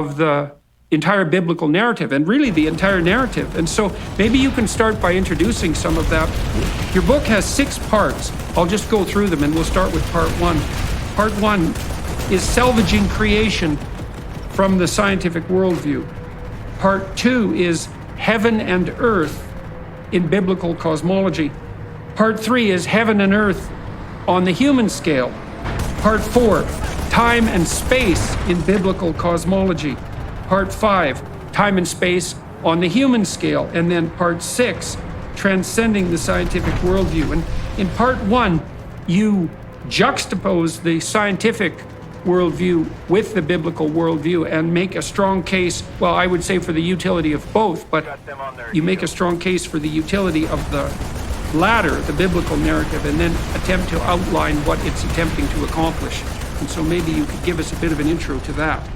of the entire biblical narrative, and really the entire narrative. And so maybe you can start by introducing some of that. Your book has 6 parts. I'll just go through them, and we'll start with part 1. Part 1 is salvaging creation from the scientific worldview. Part 2 is heaven and earth in biblical cosmology. Part 3 is heaven and earth on the human scale. Part 4, time and space in biblical cosmology. Part 5, time and space on the human scale. And then part 6, transcending the scientific worldview. And in part 1, you juxtapose the scientific worldview with the biblical worldview and make a strong case, well, I would say for the utility of both, but you make a strong case for the utility of the latter, the biblical narrative, and then attempt to outline what it's attempting to accomplish. And so maybe you could give us a bit of an intro to that.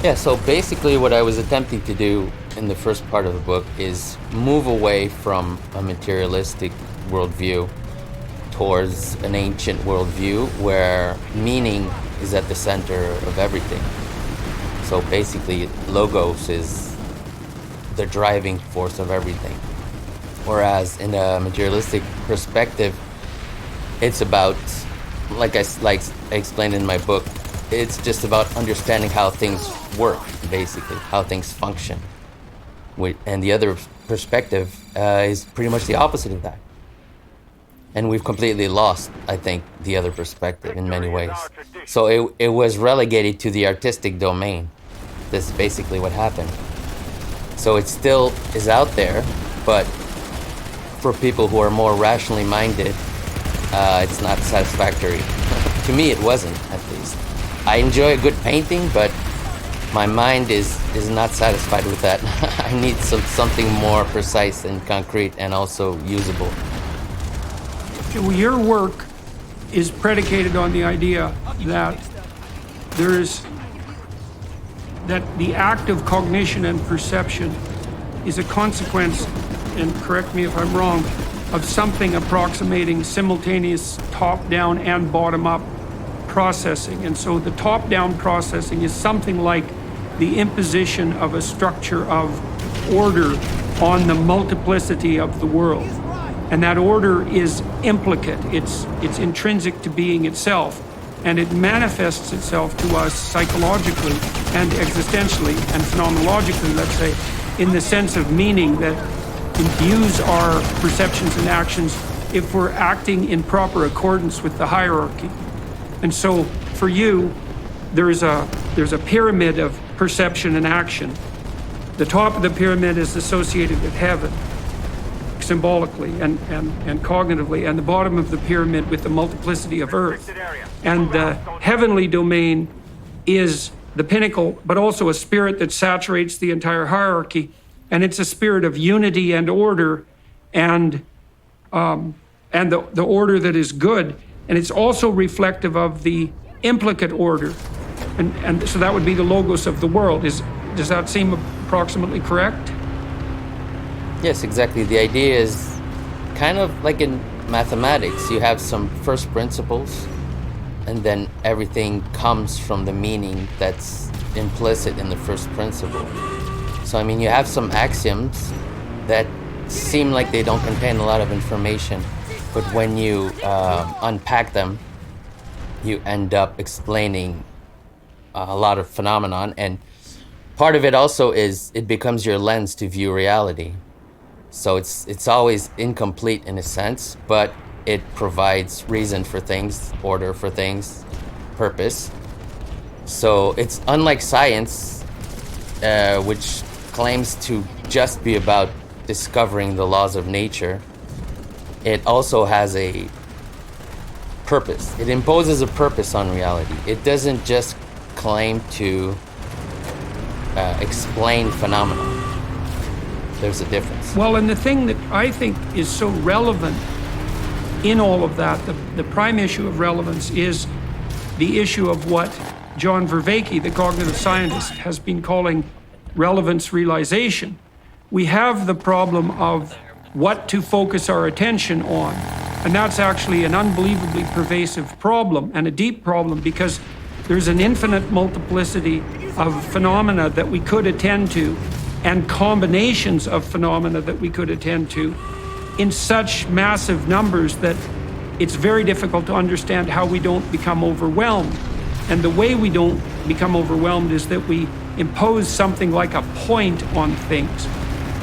Yeah, so basically what I was attempting to do in the first part of the book is move away from a materialistic worldview towards an ancient worldview where meaning is at the center of everything. So basically, logos is the driving force of everything. Whereas in a materialistic perspective, it's about, like I explained in my book, it's just about understanding how things work, basically, how things function. And the other perspective is pretty much the opposite of that. And we've completely lost, I think, the other perspective in many ways. So it was relegated to the artistic domain. This is basically what happened. So it still is out there, but for people who are more rationally minded, it's not satisfactory. To me, it wasn't, at least. I enjoy a good painting, but my mind is not satisfied with that. I need something more precise and concrete and also usable. Your work is predicated on the idea that that the act of cognition and perception is a consequence, and correct me if I'm wrong, of something approximating simultaneous top-down and bottom-up processing. And so the top-down processing is something like the imposition of a structure of order on the multiplicity of the world. And that order is implicate, it's intrinsic to being itself, and it manifests itself to us psychologically and existentially and phenomenologically, let's say, in the sense of meaning that imbues our perceptions and actions if we're acting in proper accordance with the hierarchy. And so for you, there's a pyramid of perception and action. The top of the pyramid is associated with heaven, symbolically and cognitively, and the bottom of the pyramid with the multiplicity of earth. And the heavenly domain is the pinnacle, but also a spirit that saturates the entire hierarchy. And it's a spirit of unity and order, and the order that is good. And it's also reflective of the implicate order. And so that would be the logos of the world. Does that seem approximately correct? Yes, exactly. The idea is kind of like in mathematics. You have some first principles, and then everything comes from the meaning that's implicit in the first principle. So, I mean, you have some axioms that seem like they don't contain a lot of information, but when you unpack them, you end up explaining a lot of phenomenon. And part of it also is it becomes your lens to view reality. So it's always incomplete in a sense, but it provides reason for things, order for things, purpose. So it's unlike science, which claims to just be about discovering the laws of nature. It also has a purpose. It imposes a purpose on reality. It doesn't just claim to explain phenomena. There's a difference. Well, and the thing that I think is so relevant in all of that, the prime issue of relevance, is the issue of what John Vervaeke, the cognitive scientist, has been calling relevance realization. We have the problem of what to focus our attention on, and that's actually an unbelievably pervasive problem and a deep problem, because there's an infinite multiplicity of phenomena that we could attend to, and combinations of phenomena that we could attend to, in such massive numbers that it's very difficult to understand how we don't become overwhelmed. And the way we don't become overwhelmed is that we impose something like a point on things.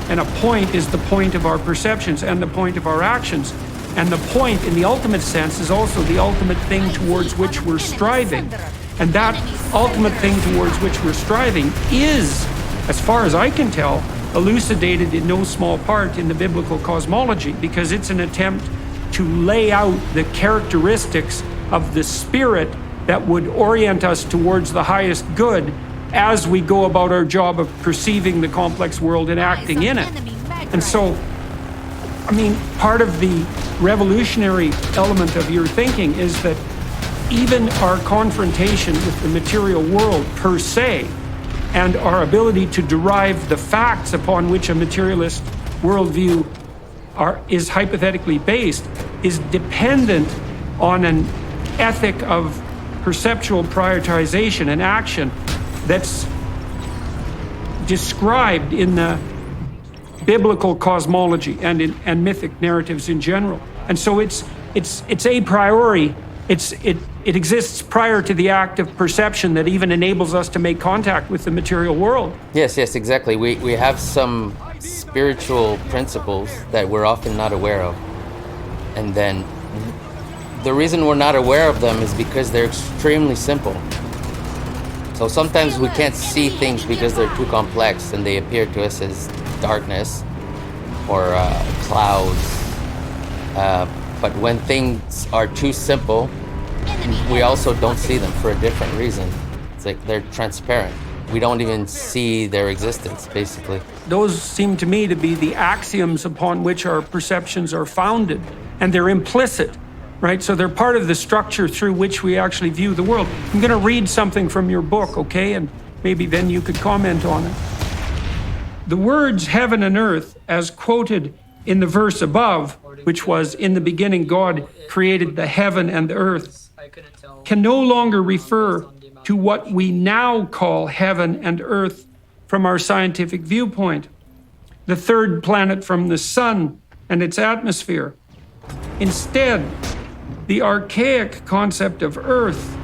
And a point is the point of our perceptions and the point of our actions. And the point, in the ultimate sense, is also the ultimate thing towards which we're striving. And that ultimate thing towards which we're striving is, as far as I can tell, elucidated in no small part in the biblical cosmology, because it's an attempt to lay out the characteristics of the spirit that would orient us towards the highest good as we go about our job of perceiving the complex world and acting in it. And so, I mean, part of the revolutionary element of your thinking is that even our confrontation with the material world per se, and our ability to derive the facts upon which a materialist worldview is hypothetically based, is dependent on an ethic of perceptual prioritization and action that's described in the biblical cosmology and in mythic narratives in general. And so it's a priori. It exists prior to the act of perception that even enables us to make contact with the material world. Yes, exactly. We have some spiritual principles that we're often not aware of. And then the reason we're not aware of them is because they're extremely simple. So sometimes we can't see things because they're too complex and they appear to us as darkness or clouds. But when things are too simple, we also don't see them for a different reason. It's like they're transparent. We don't even see their existence, basically. Those seem to me to be the axioms upon which our perceptions are founded, and they're implicit, right? So they're part of the structure through which we actually view the world. I'm going to read something from your book, okay? And maybe then you could comment on it. The words heaven and earth, as quoted in the verse above, which was, in the beginning God created the heaven and the earth, can no longer refer to what we now call heaven and earth from our scientific viewpoint, the third planet from the sun and its atmosphere. Instead, the archaic concept of earth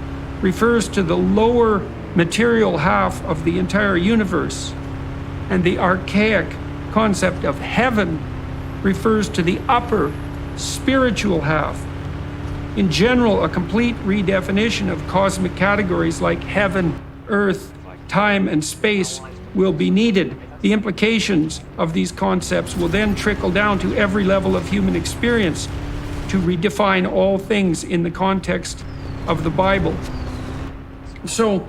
refers to the lower material half of the entire universe, and the archaic concept of heaven refers to the upper spiritual half. In general, a complete redefinition of cosmic categories like heaven, earth, time, and space will be needed. The implications of these concepts will then trickle down to every level of human experience to redefine all things in the context of the Bible. So,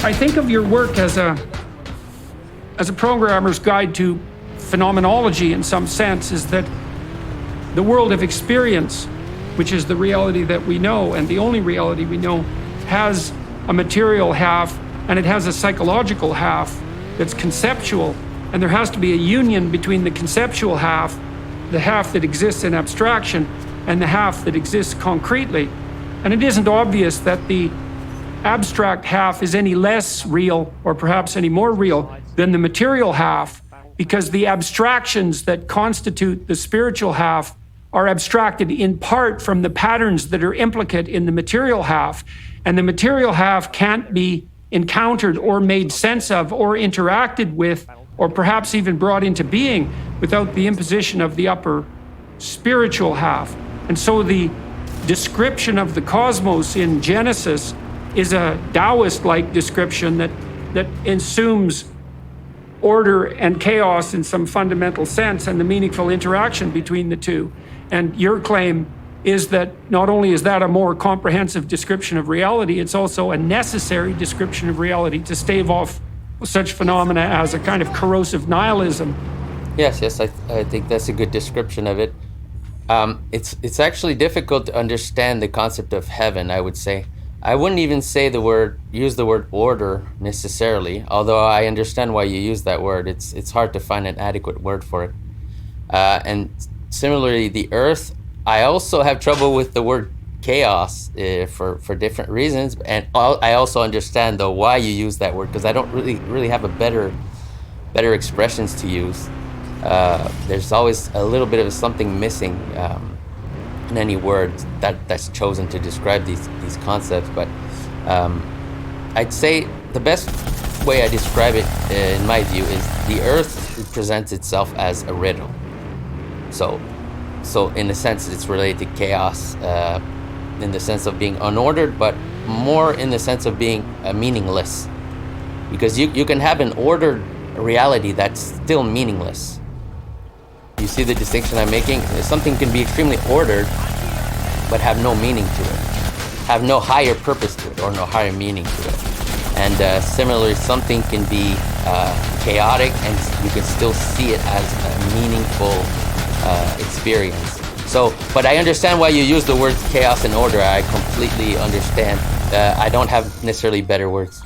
I think of your work as a programmer's guide to phenomenology in some sense, is that the world of experience, which is the reality that we know, and the only reality we know, has a material half and it has a psychological half that's conceptual, and there has to be a union between the conceptual half, the half that exists in abstraction, and the half that exists concretely. And it isn't obvious that the abstract half is any less real, or perhaps any more real, than the material half, because the abstractions that constitute the spiritual half are abstracted in part from the patterns that are implicate in the material half, and the material half can't be encountered or made sense of or interacted with or perhaps even brought into being without the imposition of the upper spiritual half. And so the description of the cosmos in Genesis is a Taoist-like description that assumes order and chaos in some fundamental sense and the meaningful interaction between the two. And your claim is that not only is that a more comprehensive description of reality, it's also a necessary description of reality to stave off such phenomena as a kind of corrosive nihilism. Yes, I think that's a good description of it. It's actually difficult to understand the concept of heaven, I would say. I wouldn't even use the word order necessarily, although I understand why you use that word. It's hard to find an adequate word for it. And similarly, the earth, I also have trouble with the word chaos for different reasons. And I also understand though why you use that word, because I don't really have a better expressions to use. There's always a little bit of something missing in any word that's chosen to describe these concepts. But I'd say the best way I describe it, in my view, is the Earth presents itself as a riddle. So in a sense, it's related to chaos, in the sense of being unordered, but more in the sense of being meaningless. Because you can have an ordered reality that's still meaningless. You see the distinction I'm making? Something can be extremely ordered, but have no meaning to it, have no higher purpose to it, or no higher meaning to it. And similarly, something can be chaotic, and you can still see it as a meaningful experience. So, but I understand why you use the words chaos and order. I completely understand. I don't have necessarily better words.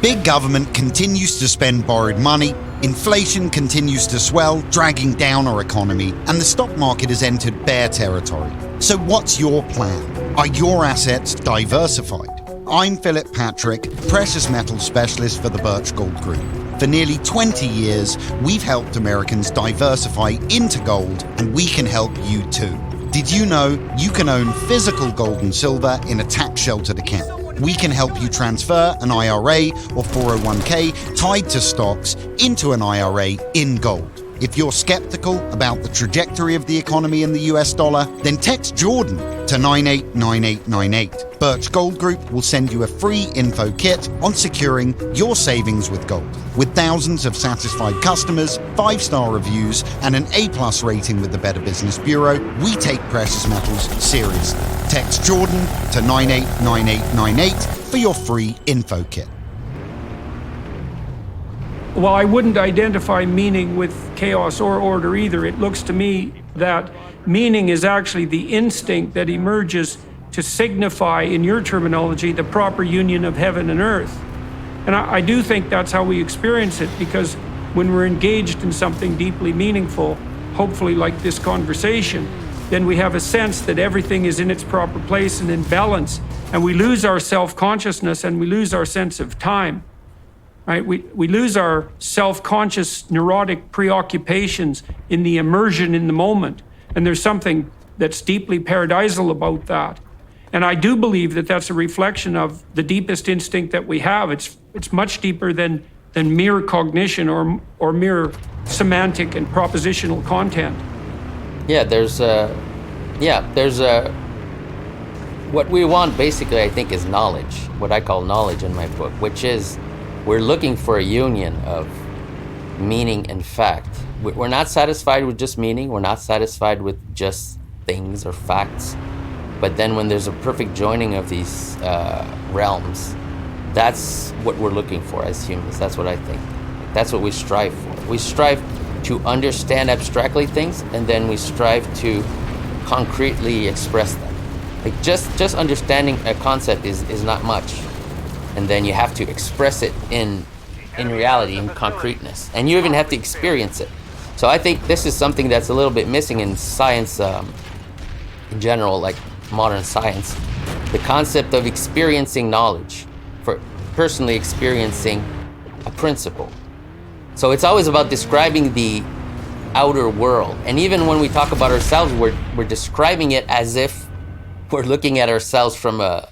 Big government continues to spend borrowed money, inflation continues to swell, dragging down our economy, and the stock market has entered bear territory. So what's your plan? Are your assets diversified? I'm Philip Patrick, precious metals specialist for the Birch Gold Group. For nearly 20 years, we've helped Americans diversify into gold, and we can help you too. Did you know you can own physical gold and silver in a tax-sheltered account? We can help you transfer an IRA or 401k tied to stocks into an IRA in gold. If you're skeptical about the trajectory of the economy in the US dollar, then text Jordan to 989898. Birch Gold Group will send you a free info kit on securing your savings with gold. With thousands of satisfied customers, 5-star reviews, and an A+ rating with the Better Business Bureau, we take precious metals seriously. Text Jordan to 989898 for your free info kit. Well, I wouldn't identify meaning with chaos or order either. It looks to me that meaning is actually the instinct that emerges to signify, in your terminology, the proper union of heaven and earth. And I do think that's how we experience it, because when we're engaged in something deeply meaningful, hopefully like this conversation, then we have a sense that everything is in its proper place and in balance, and we lose our self-consciousness and we lose our sense of time. Right? We lose our self-conscious neurotic preoccupations in the immersion in the moment. And there's something that's deeply paradisal about that. And I do believe that that's a reflection of the deepest instinct that we have. It's much deeper than mere cognition or mere semantic and propositional content. What we want basically, I think, is knowledge, what I call knowledge in my book, which is we're looking for a union of meaning and fact. We're not satisfied with just meaning. We're not satisfied with just things or facts. But then when there's a perfect joining of these realms, that's what we're looking for as humans. That's what I think. That's what we strive for. We strive to understand abstractly things, and then we strive to concretely express them. Like just understanding a concept is not much. And then you have to express it in reality, in concreteness. And you even have to experience it. So I think this is something that's a little bit missing in science in general, like modern science. The concept of experiencing knowledge, for personally experiencing a principle. So it's always about describing the outer world. And even when we talk about ourselves, we're describing it as if we're looking at ourselves from a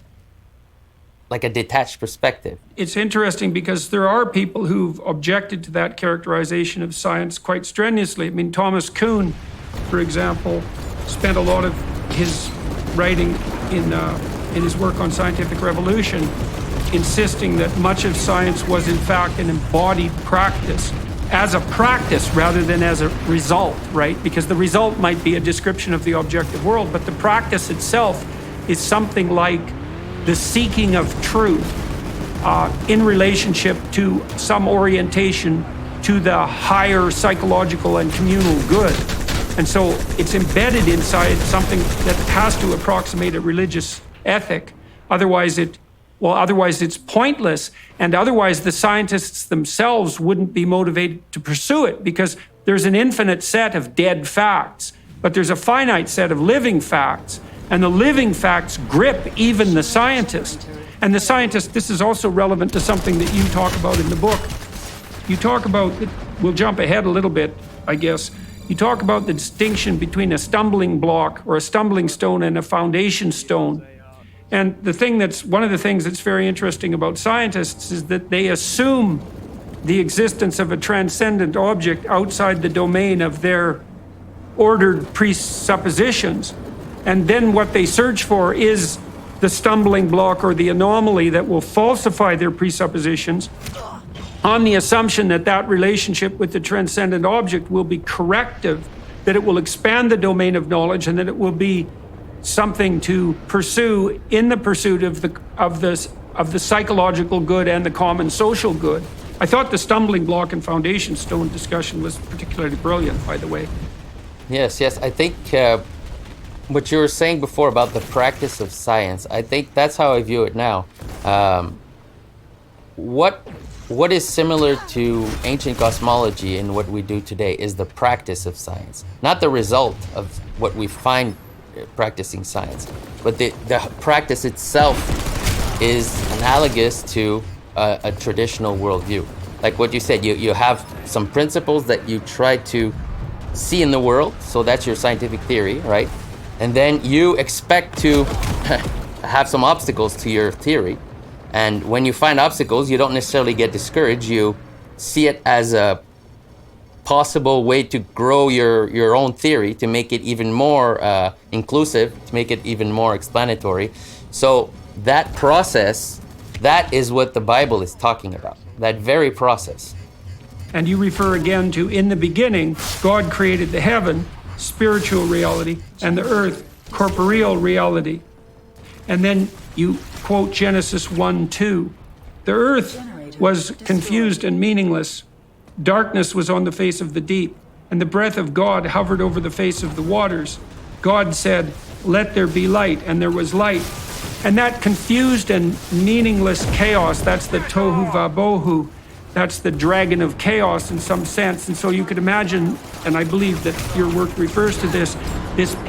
detached perspective. It's interesting because there are people who've objected to that characterization of science quite strenuously. I mean, Thomas Kuhn, for example, spent a lot of his writing in his work on scientific revolution insisting that much of science was in fact an embodied practice, as a practice rather than as a result, right? Because the result might be a description of the objective world, but the practice itself is something like the seeking of truth in relationship to some orientation to the higher psychological and communal good. And so it's embedded inside something that has to approximate a religious ethic. Otherwise it's pointless, and otherwise the scientists themselves wouldn't be motivated to pursue it, because there's an infinite set of dead facts, but there's a finite set of living facts. And the living facts grip even the scientist. And the scientist, this is also relevant to something that you talk about in the book. You talk about, we'll jump ahead a little bit, I guess. You talk about the distinction between a stumbling block or a stumbling stone and a foundation stone. And one of the things that's very interesting about scientists is that they assume the existence of a transcendent object outside the domain of their ordered presuppositions. And then what they search for is the stumbling block or the anomaly that will falsify their presuppositions on the assumption that that relationship with the transcendent object will be corrective, that it will expand the domain of knowledge, and that it will be something to pursue in the pursuit of the psychological good and the common social good. I thought the stumbling block and foundation stone discussion was particularly brilliant, by the way. Yes. I think what you were saying before about the practice of science, I think that's how I view it now. What is similar to ancient cosmology and what we do today is the practice of science, not the result of what we find practicing science, but the practice itself is analogous to a traditional worldview. Like what you said, you have some principles that you try to see in the world, so that's your scientific theory, right? And then you expect to have some obstacles to your theory. And when you find obstacles, you don't necessarily get discouraged. You see it as a possible way to grow your own theory, to make it even more inclusive, to make it even more explanatory. So that process, that is what the Bible is talking about, that very process. And you refer again to, in the beginning, God created the heaven, spiritual reality, and the earth, corporeal reality. And then you quote Genesis 1:2. The earth was confused and meaningless. Darkness was on the face of the deep, and the breath of God hovered over the face of the waters. God said, "Let there be light," and there was light. And that confused and meaningless chaos, that's the tohu vabohu. That's the dragon of chaos in some sense. And so you could imagine, and I believe that your work refers to this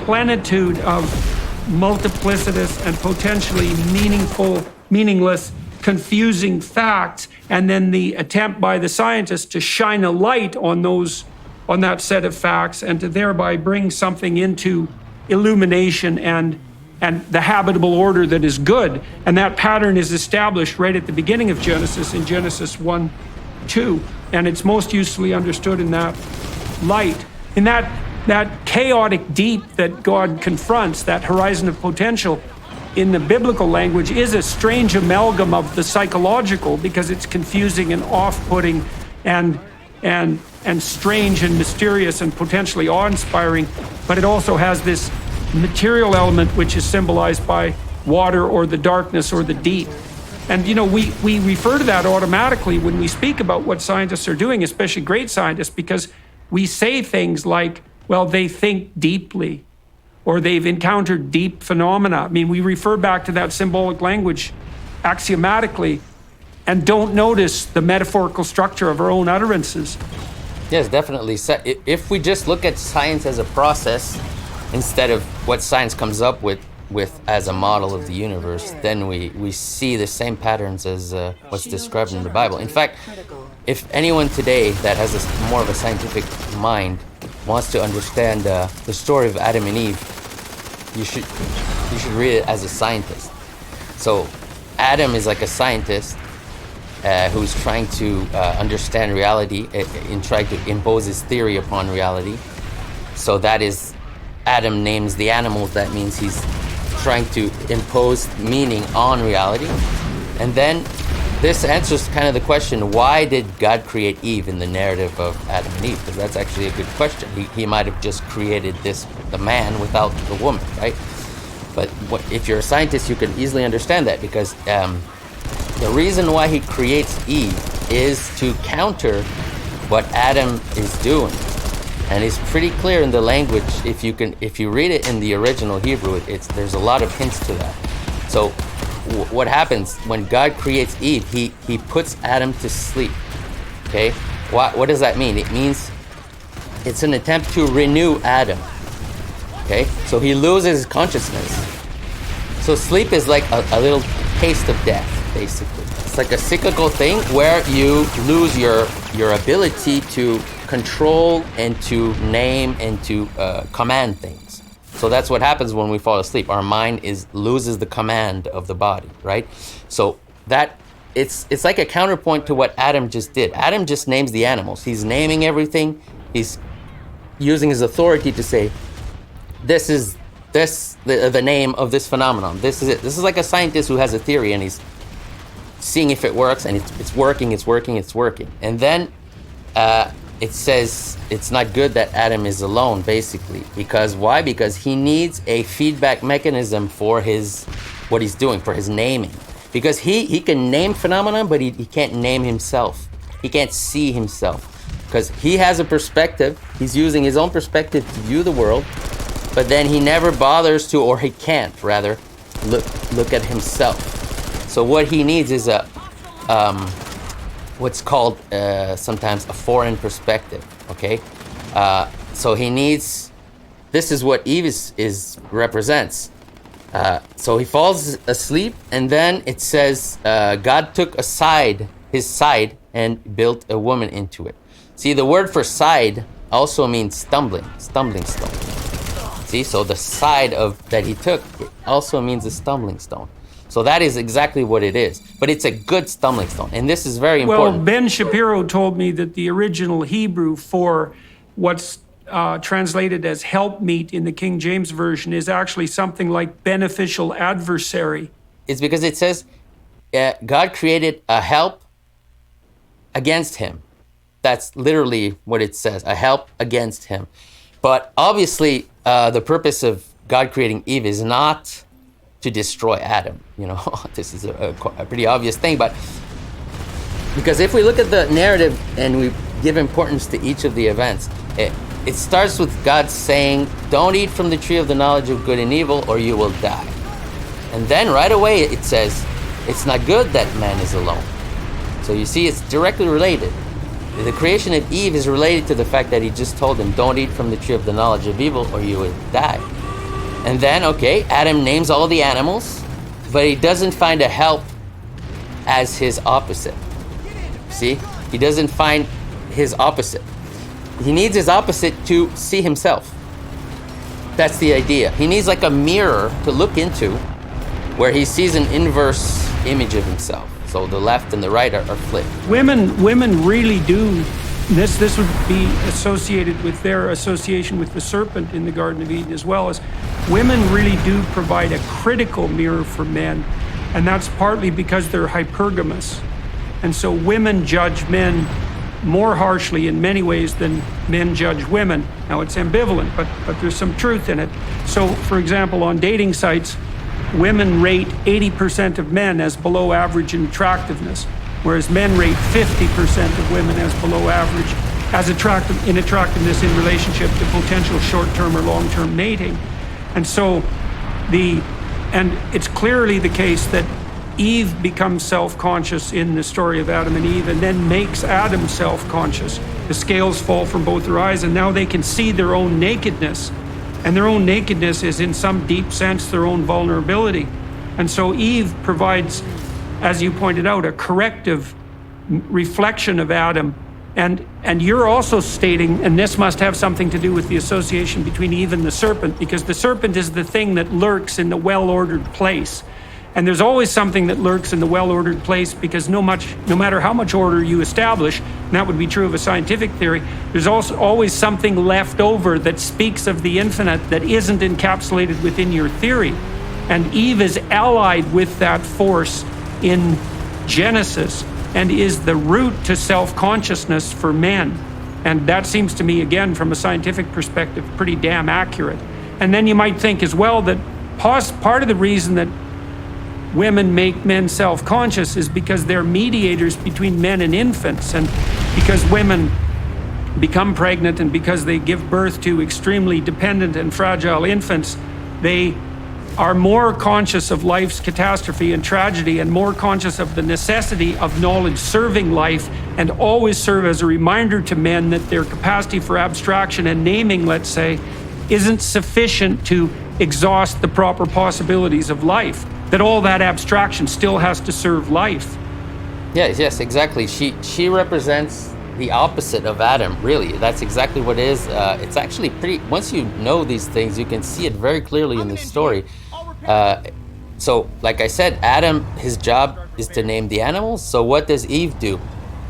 plenitude of multiplicitous and potentially meaningless, confusing facts, and then the attempt by the scientist to shine a light on that set of facts and to thereby bring something into illumination and the habitable order that is good. And that pattern is established right at the beginning of Genesis, in Genesis 1:2, and it's most usefully understood in that light. In that chaotic deep that God confronts, that horizon of potential, in the biblical language, is a strange amalgam of the psychological, because it's confusing and off-putting and strange and mysterious and potentially awe-inspiring, but it also has this material element which is symbolized by water or the darkness or the deep. And we refer to that automatically when we speak about what scientists are doing, especially great scientists, because we say things like, well, they think deeply, or they've encountered deep phenomena. I mean, we refer back to that symbolic language axiomatically and don't notice the metaphorical structure of our own utterances. Yes, definitely. So if we just look at science as a process instead of what science comes up with as a model of the universe, then we see the same patterns as what's described in the Bible. In fact, if anyone today that has more of a scientific mind wants to understand the story of Adam and Eve, you should read it as a scientist. So Adam is like a scientist who's trying to understand reality and trying to impose his theory upon reality. So that is, Adam names the animals. That means he's trying to impose meaning on reality. And then this answers kind of the question, why did God create Eve in the narrative of Adam and Eve? Because that's actually a good question. He might have just created the man without the woman, right? But if you're a scientist, you can easily understand that, because the reason why he creates Eve is to counter what Adam is doing. And it's pretty clear in the language. If you read it in the original Hebrew, there's a lot of hints to that. So what happens when God creates Eve? He puts Adam to sleep. Okay, what does that mean? It means it's an attempt to renew Adam. Okay, so he loses consciousness, So sleep is like a little taste of death, basically. It's like a cyclical thing where you lose your ability to control and to name and to command things. So that's what happens when we fall asleep. Our mind loses the command of the body, right? So that it's like a counterpoint to what Adam just did. Adam just names the animals. He's naming everything. He's using his authority to say, this is the name of this phenomenon. This is it. This is like a scientist who has a theory and he's seeing if it works, and it's working. And then it says it's not good that Adam is alone, basically. Because why? Because he needs a feedback mechanism for what he's doing, for his naming. Because he can name phenomena, but he can't name himself. He can't see himself. Because he has a perspective. He's using his own perspective to view the world, but then he never bothers to, or he can't, rather, look at himself. So what he needs is what's called sometimes a foreign perspective, okay? So he needs, this is what Eve represents. So he falls asleep, and then it says, God took his side, and built a woman into it. See, the word for side also means stumbling stone. See, so the side that he took also means a stumbling stone. So that is exactly what it is. But it's a good stumbling stone. And this is very important. Well, Ben Shapiro told me that the original Hebrew for what's translated as helpmeet in the King James Version is actually something like beneficial adversary. It's because it says God created a help against him. That's literally what it says, a help against him. But obviously, the purpose of God creating Eve is not to destroy Adam. You know, this is a pretty obvious thing. But because if we look at the narrative and we give importance to each of the events, it starts with God saying, don't eat from the tree of the knowledge of good and evil or you will die. And then right away it says, it's not good that man is alone. So you see, it's directly related. The creation of Eve is related to the fact that he just told him, don't eat from the tree of the knowledge of evil or you will die. And then, okay, Adam names all the animals, but he doesn't find a help as his opposite. See? He doesn't find his opposite. He needs his opposite to see himself. That's the idea. He needs like a mirror to look into where he sees an inverse image of himself. So the left and the right are flipped. Women really do. This would be associated with their association with the serpent in the Garden of Eden, as well as women really do provide a critical mirror for men, and that's partly because they're hypergamous. And so women judge men more harshly in many ways than men judge women. Now it's ambivalent, but there's some truth in it. So, for example, on dating sites, women rate 80% of men as below average in attractiveness, whereas men rate 50% of women as below average in attractiveness in relationship to potential short-term or long-term mating. And so it's clearly the case that Eve becomes self-conscious in the story of Adam and Eve, and then makes Adam self-conscious. The scales fall from both their eyes, and now they can see their own nakedness. And their own nakedness is, in some deep sense, their own vulnerability. And so Eve provides, as you pointed out, a corrective reflection of Adam. And you're also stating, and this must have something to do with the association between Eve and the serpent, because the serpent is the thing that lurks in the well-ordered place. And there's always something that lurks in the well-ordered place, because no matter how much order you establish, and that would be true of a scientific theory, there's also always something left over that speaks of the infinite that isn't encapsulated within your theory. And Eve is allied with that force in Genesis and is the root to self-consciousness for men. And that seems to me, again, from a scientific perspective, pretty damn accurate. And then you might think as well that part of the reason that women make men self-conscious is because they're mediators between men and infants, and because women become pregnant and because they give birth to extremely dependent and fragile infants, they are more conscious of life's catastrophe and tragedy and more conscious of the necessity of knowledge serving life, and always serve as a reminder to men that their capacity for abstraction and naming, let's say, isn't sufficient to exhaust the proper possibilities of life, that all that abstraction still has to serve life. Yes, exactly. She represents the opposite of Adam, really. That's exactly what it is. It's actually pretty, once you know these things, you can see it very clearly in the story. So, like I said, Adam, his job is to name the animals. So what does Eve do?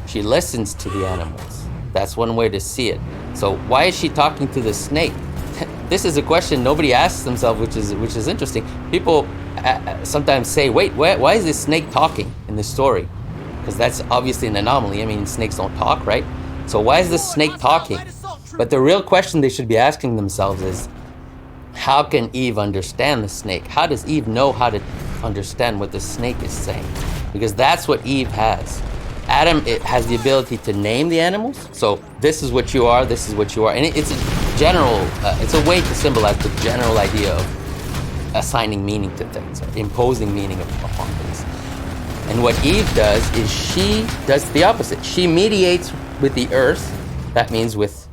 She listens to the animals. That's one way to see it. So why is she talking to the snake? This is a question nobody asks themselves, which is interesting. People sometimes say, wait, why is this snake talking in the story? Because that's obviously an anomaly. I mean, snakes don't talk, right? So why is this snake talking? But the real question they should be asking themselves is, how can Eve understand the snake? How does Eve know how to understand what the snake is saying? Because that's what Eve has. Adam, it has the ability to name the animals. So this is what you are, this is what you are. And it's a general, it's a way to symbolize the general idea of assigning meaning to things, or imposing meaning upon things. And what Eve does is she does the opposite. She mediates with the earth, that means with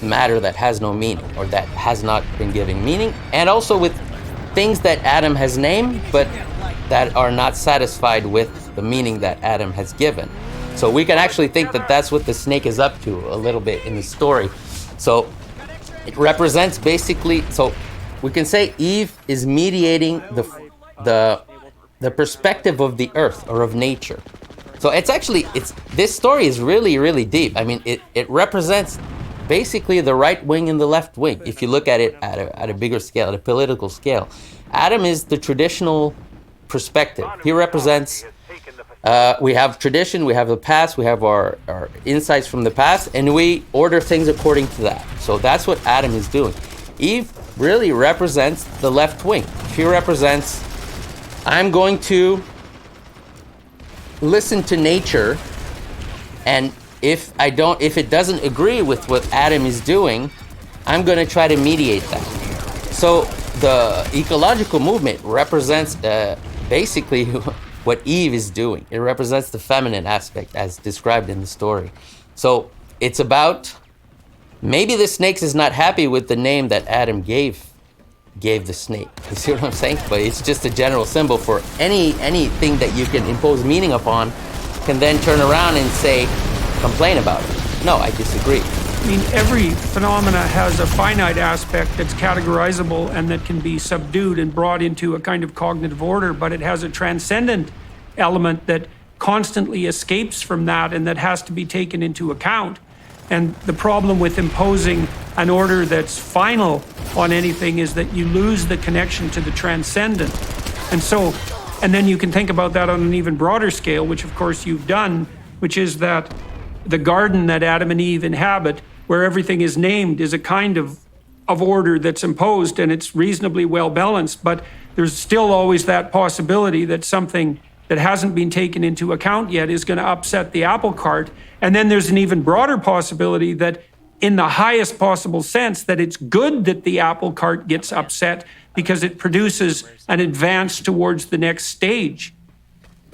matter that has no meaning, or that has not been giving meaning, and also with things that Adam has named, but that are not satisfied with the meaning that Adam has given. So we can actually think that that's what the snake is up to a little bit in the story. So it represents basically, so we can say Eve is mediating the perspective of the earth, or of nature. So this story is really, really deep. I mean, it represents basically the right wing and the left wing. If you look at it at a bigger scale, at a political scale, Adam is the traditional perspective. He represents, we have tradition, we have the past, we have our insights from the past, and we order things according to that. So that's what Adam is doing. Eve really represents the left wing. She represents, I'm going to listen to nature, and if it doesn't agree with what Adam is doing, I'm going to try to mediate that. So the ecological movement represents basically what Eve is doing. It represents the feminine aspect as described in the story. So it's about, maybe the snake is not happy with the name that Adam gave the snake. You see what I'm saying? But it's just a general symbol for anything that you can impose meaning upon, can then turn around and say, complain about it. No, I disagree. I mean, every phenomena has a finite aspect that's categorizable and that can be subdued and brought into a kind of cognitive order, but it has a transcendent element that constantly escapes from that and that has to be taken into account. And the problem with imposing an order that's final on anything is that you lose the connection to the transcendent. And then you can think about that on an even broader scale, which of course you've done, which is that the garden that Adam and Eve inhabit, where everything is named, is a kind of order that's imposed, and it's reasonably well balanced, but there's still always that possibility that something that hasn't been taken into account yet is going to upset the apple cart. And then there's an even broader possibility that, in the highest possible sense, that it's good that the apple cart gets upset because it produces an advance towards the next stage.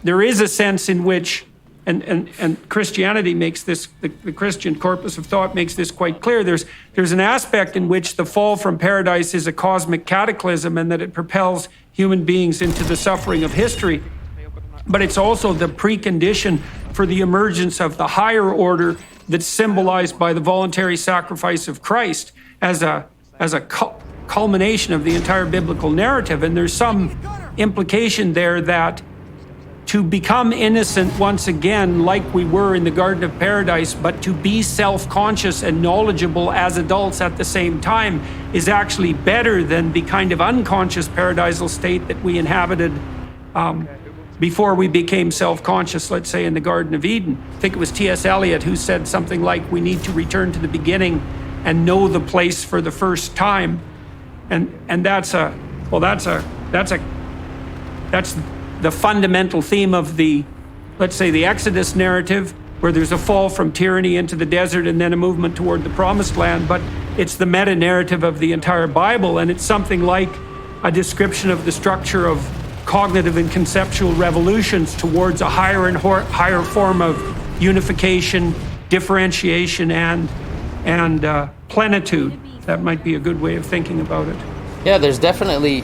There is a sense in which, and Christianity makes this, the Christian corpus of thought makes this quite clear, there's an aspect in which the fall from paradise is a cosmic cataclysm and that it propels human beings into the suffering of history. But it's also the precondition for the emergence of the higher order that's symbolized by the voluntary sacrifice of Christ as a culmination of the entire biblical narrative. And there's some implication there that to become innocent once again, like we were in the Garden of Paradise, but to be self-conscious and knowledgeable as adults at the same time, is actually better than the kind of unconscious paradisal state that we inhabited before we became self-conscious, let's say in the Garden of Eden. I think it was T.S. Eliot who said something like, we need to return to the beginning and know the place for the first time. And that's the fundamental theme of the, let's say, the Exodus narrative, where there's a fall from tyranny into the desert and then a movement toward the promised land. But it's the meta-narrative of the entire Bible, and it's something like a description of the structure of cognitive and conceptual revolutions towards a higher and higher form of unification, differentiation, and plenitude. That might be a good way of thinking about it. Yeah, there's definitely.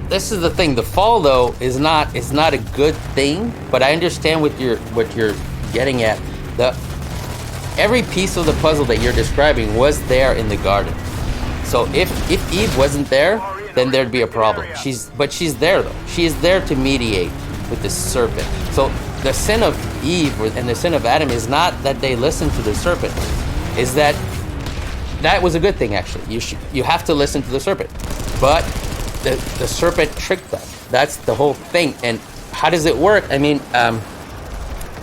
This is the thing. The fall, though, is not a good thing. But I understand what you're getting at. Every piece of the puzzle that you're describing was there in the garden. So if Eve wasn't there, then there'd be a problem. But she's there though. She is there to mediate with the serpent. So the sin of Eve and the sin of Adam is not that they listened to the serpent. Is that was a good thing actually. You have to listen to the serpent. But the serpent tricked them. That's the whole thing. And how does it work? I mean,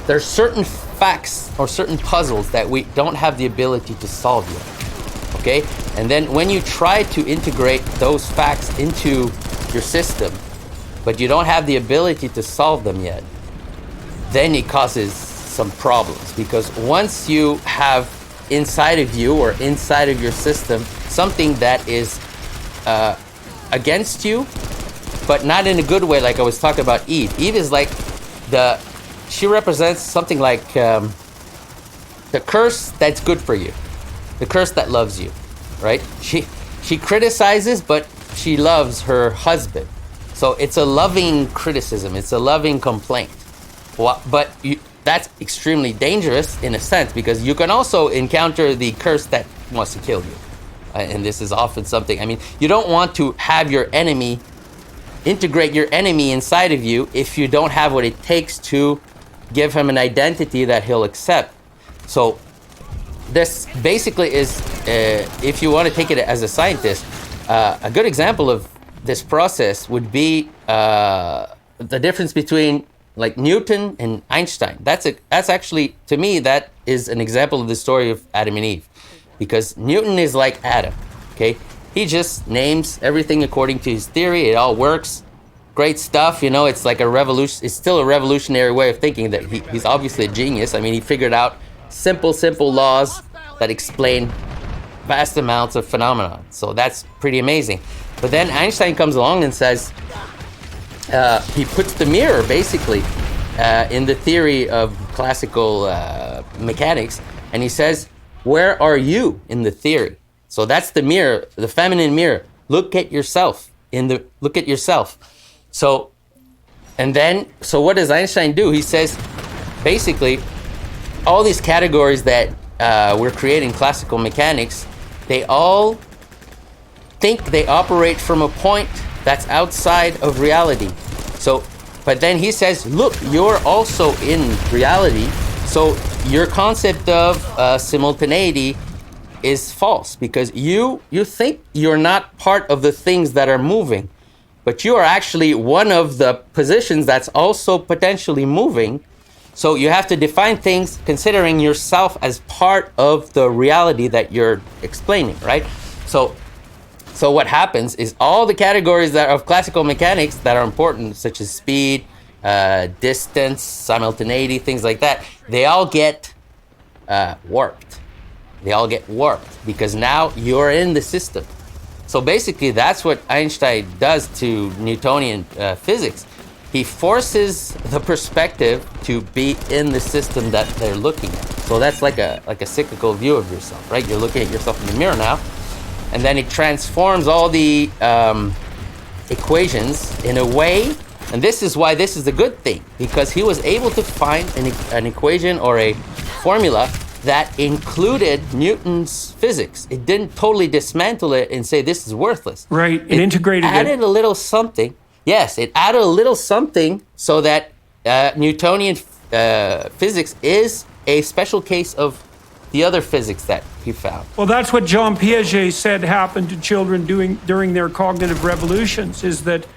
there's certain facts or certain puzzles that we don't have the ability to solve yet. Okay? And then when you try to integrate those facts into your system, but you don't have the ability to solve them yet, then it causes some problems. Because once you have inside of you or inside of your system something that is against you, but not in a good way, like I was talking about Eve. Eve is like she represents something like the curse that's good for you, the curse that loves you, right? She criticizes, but she loves her husband. So it's a loving criticism. It's a loving complaint. But that's extremely dangerous in a sense, because you can also encounter the curse that wants to kill you. And this is often something, I mean, you don't want to have your enemy, integrate your enemy inside of you if you don't have what it takes to give him an identity that he'll accept. So this basically is, if you want to take it as a scientist, a good example of this process would be the difference between like Newton and Einstein. That's actually, to me, that is an example of the story of Adam and Eve. Because Newton is like Adam, okay? He just names everything according to his theory. It all works. Great stuff, you know, it's like a revolution. It's still a revolutionary way of thinking that he's obviously a genius. I mean, he figured out simple laws that explain vast amounts of phenomena. So that's pretty amazing. But then Einstein comes along and says, he puts the mirror basically in the theory of classical mechanics, and he says, where are you in the theory? So that's the mirror, the feminine mirror. Look at yourself. Look at yourself. So what does Einstein do? He says, basically, all these categories that we're creating classical mechanics, they all think they operate from a point that's outside of reality. So, but then he says, look, you're also in reality. So your concept of simultaneity is false, because you think you're not part of the things that are moving, but you are actually one of the positions that's also potentially moving. So you have to define things considering yourself as part of the reality that you're explaining, right? So what happens is all the categories that of classical mechanics that are important, such as speed, distance, simultaneity, things like that, they all get warped. They all get warped because now you're in the system. So basically, that's what Einstein does to Newtonian physics. He forces the perspective to be in the system that they're looking at. So that's like a cyclical view of yourself, right? You're looking at yourself in the mirror now, and then it transforms all the equations in a way. And this is why this is a good thing, because he was able to find an equation or a formula that included Newton's physics. It didn't totally dismantle it and say this is worthless. Right, it integrated it. Added a little something. Yes, it added a little something so that Newtonian physics is a special case of the other physics that he found. Well, that's what Jean Piaget said happened to children during their cognitive revolutions, is that,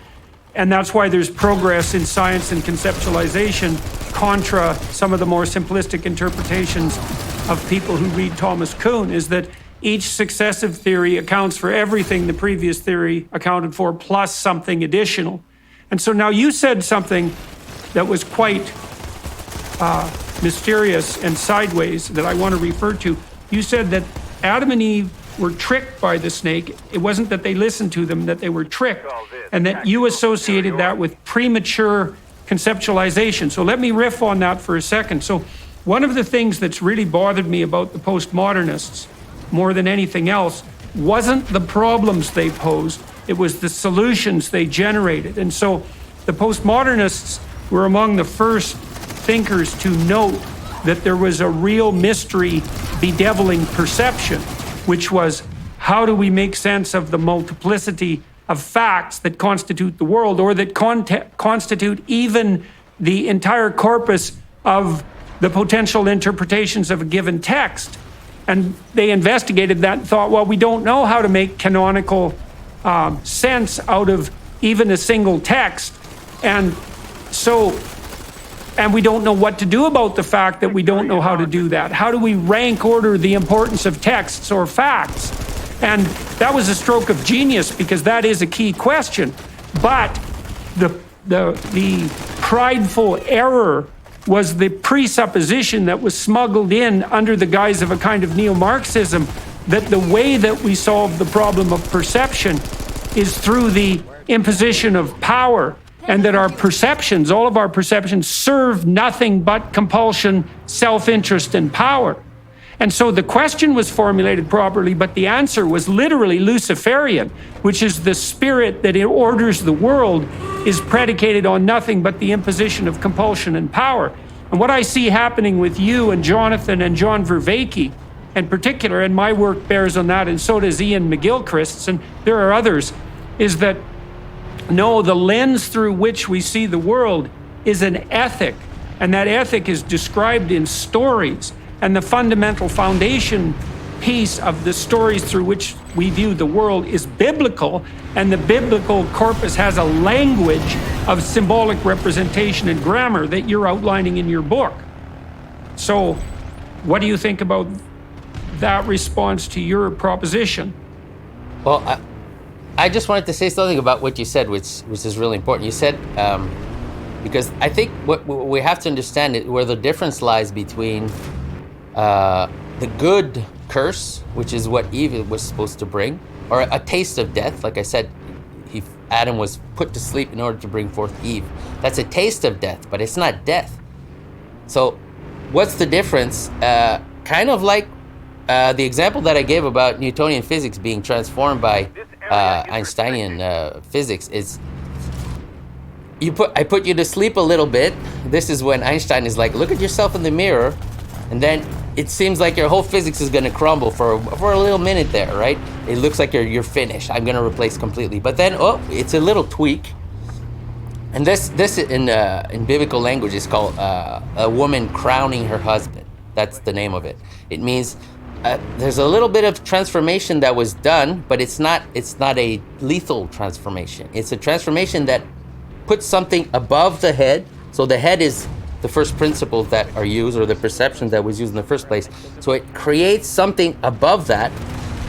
and that's why there's progress in science and conceptualization contra some of the more simplistic interpretations of people who read Thomas Kuhn, is that each successive theory accounts for everything the previous theory accounted for, plus something additional. And so now you said something that was quite mysterious and sideways that I want to refer to. You said that Adam and Eve were tricked by the snake. It wasn't that they listened to them, that they were tricked, and that you associated that with premature conceptualization. So let me riff on that for a second. So one of the things that's really bothered me about the postmodernists, more than anything else, wasn't the problems they posed, it was the solutions they generated. And so the postmodernists were among the first thinkers to note that there was a real mystery bedeviling perception, which was, how do we make sense of the multiplicity of facts that constitute the world, or that constitute even the entire corpus of the potential interpretations of a given text? And they investigated that and thought, well, we don't know how to make canonical sense out of even a single text. And we don't know what to do about the fact that we don't know how to do that. How do we rank order the importance of texts or facts? And that was a stroke of genius, because that is a key question. But the prideful error was the presupposition that was smuggled in under the guise of a kind of neo-Marxism, that the way that we solve the problem of perception is through the imposition of power, and that our perceptions, all of our perceptions, serve nothing but compulsion, self-interest, and power. And so the question was formulated properly, but the answer was literally Luciferian, which is the spirit that orders the world is predicated on nothing but the imposition of compulsion and power. And what I see happening with you and Jonathan and John Vervaeke in particular, and my work bears on that, and so does Ian McGilchrist's, and there are others, is that no, the lens through which we see the world is an ethic, and that ethic is described in stories. And the fundamental foundation piece of the stories through which we view the world is biblical, and the biblical corpus has a language of symbolic representation and grammar that you're outlining in your book. So what do you think about that response to your proposition? Well, I just wanted to say something about what you said, which is really important. You said, because I think what we have to understand is where the difference lies between the good curse, which is what Eve was supposed to bring, or a taste of death. Like I said, Adam was put to sleep in order to bring forth Eve. That's a taste of death, but it's not death. So what's the difference? Kind of like the example that I gave about Newtonian physics being transformed by Einsteinian physics is, I put you to sleep a little bit. This is when Einstein is like, look at yourself in the mirror, and then it seems like your whole physics is going to crumble for a little minute there, right? It looks like you're finished. I'm going to replace completely. But then, it's a little tweak. And this in biblical language is called a woman crowning her husband. That's the name of it. It means there's a little bit of transformation that was done, but it's not a lethal transformation. It's a transformation that puts something above the head. So the head is the first principles that are used, or the perception that was used in the first place. So it creates something above that,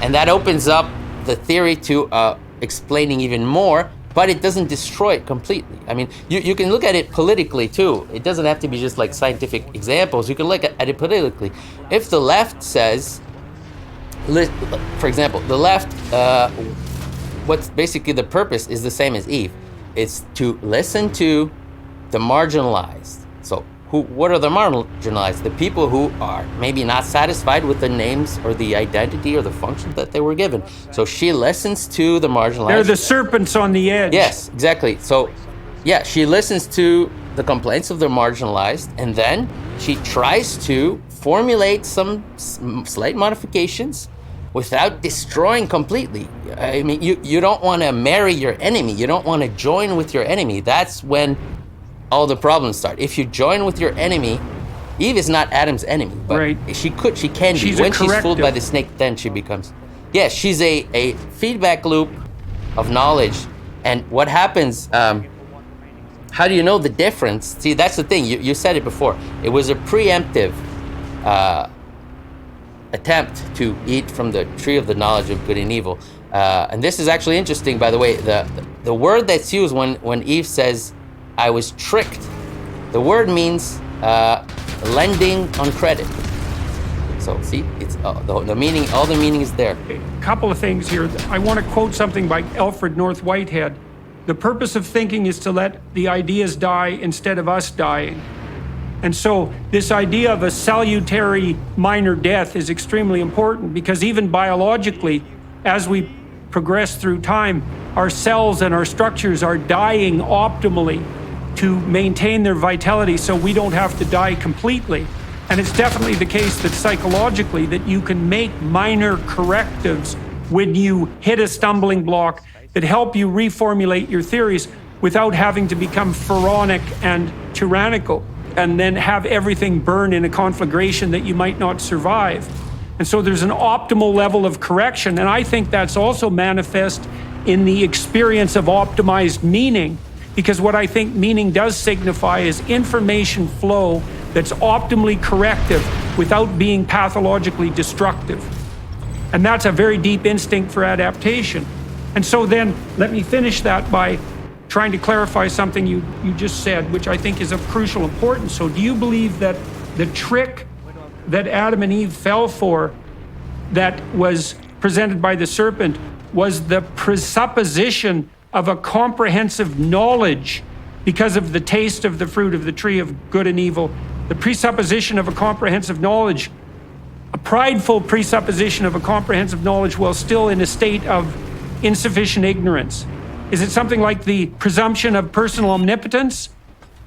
and that opens up the theory to explaining even more, but it doesn't destroy it completely. I mean, you can look at it politically too. It doesn't have to be just like scientific examples. You can look at it politically. If the left says, for example, the left, what's basically the purpose is the same as Eve. It's to listen to the marginalized. So what are the marginalized? The people who are maybe not satisfied with the names or the identity or the function that they were given. So she listens to the marginalized. They're the serpents on the edge. Yes, exactly. So yeah, she listens to the complaints of the marginalized, and then she tries to formulate some slight modifications without destroying completely. I mean, you don't want to marry your enemy. You don't want to join with your enemy. That's when all the problems start. If you join with your enemy, Eve is not Adam's enemy, but right. She can be. When she's fooled by the snake, then she becomes. Yeah, she's a feedback loop of knowledge. And what happens, how do you know the difference? See, that's the thing. You said it before. It was a preemptive attempt to eat from the tree of the knowledge of good and evil. And this is actually interesting, by the way. The word that's used when Eve says, I was tricked, the word means lending on credit. So see, it's the meaning. All the meaning is there. A couple of things here. I want to quote something by Alfred North Whitehead. The purpose of thinking is to let the ideas die instead of us dying. And so this idea of a salutary minor death is extremely important, because even biologically, as we progress through time, our cells and our structures are dying optimally to maintain their vitality so we don't have to die completely. And it's definitely the case that psychologically that you can make minor correctives when you hit a stumbling block that help you reformulate your theories without having to become pharaonic and tyrannical and then have everything burn in a conflagration that you might not survive. And so there's an optimal level of correction, and I think that's also manifest in the experience of optimized meaning, because what I think meaning does signify is information flow that's optimally corrective without being pathologically destructive. And that's a very deep instinct for adaptation. And so then let me finish that by trying to clarify something you just said, which I think is of crucial importance. So do you believe that the trick that Adam and Eve fell for that was presented by the serpent was the presupposition of a comprehensive knowledge because of the taste of the fruit of the tree of good and evil, the presupposition of a comprehensive knowledge, a prideful presupposition of a comprehensive knowledge while still in a state of insufficient ignorance? Is it something like the presumption of personal omnipotence?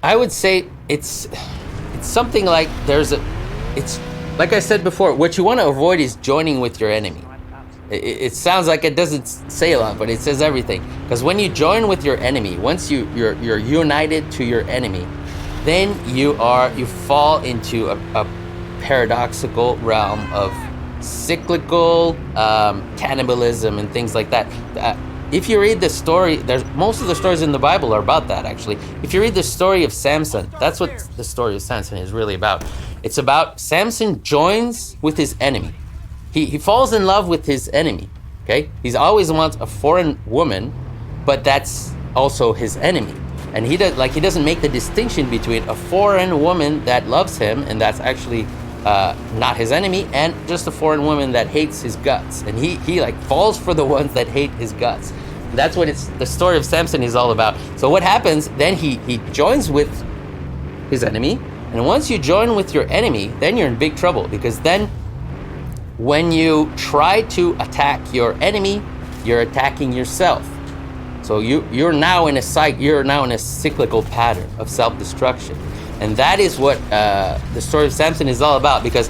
I would say it's something like it's like I said before, what you want to avoid is joining with your enemy. It sounds like it doesn't say a lot, but it says everything. Because when you join with your enemy, once you're united to your enemy, then you fall into a paradoxical realm of cyclical cannibalism and things like that. If you read the story, most of the stories in the Bible are about that, actually. If you read the story of Samson, that's what the story of Samson is really about. It's about Samson joins with his enemy. He falls in love with his enemy, okay? He's always wants a foreign woman, but that's also his enemy. And he doesn't make the distinction between a foreign woman that loves him, and that's actually not his enemy, and just a foreign woman that hates his guts. And he like falls for the ones that hate his guts. That's what the story of Samson is all about. So what happens, then he joins with his enemy, and once you join with your enemy, then you're in big trouble, because then when you try to attack your enemy, you're attacking yourself. So you're now in a cyclical pattern of self-destruction. And that is what the story of Samson is all about, because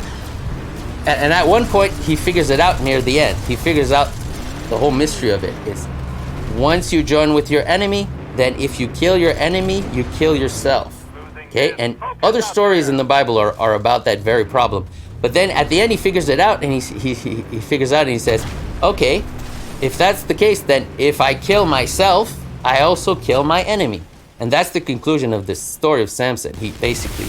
and at one point he figures it out near the end. He figures out the whole mystery of it is once you join with your enemy, then if you kill your enemy, you kill yourself. Okay? And other stories in the Bible are about that very problem. But then at the end he figures it out, and he figures out and he says, okay, if that's the case, then if I kill myself, I also kill my enemy. And that's the conclusion of this story of Samson. He basically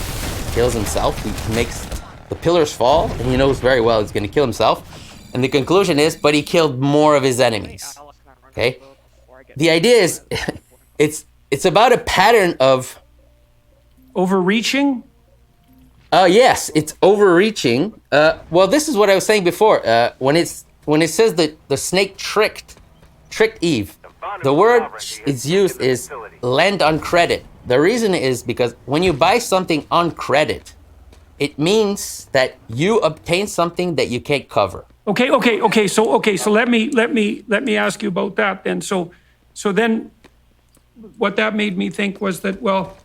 kills himself. He makes the pillars fall, and he knows very well he's going to kill himself. And the conclusion is, but he killed more of his enemies. Okay? The idea is, it's about a pattern of overreaching. Yes, it's overreaching. Well, this is what I was saying before. When it says that the snake tricked Eve, the word it's used is lend on credit. The reason is because when you buy something on credit, it means that you obtain something that you can't cover. Okay. So let me ask you about that then. So then, what that made me think was that, well,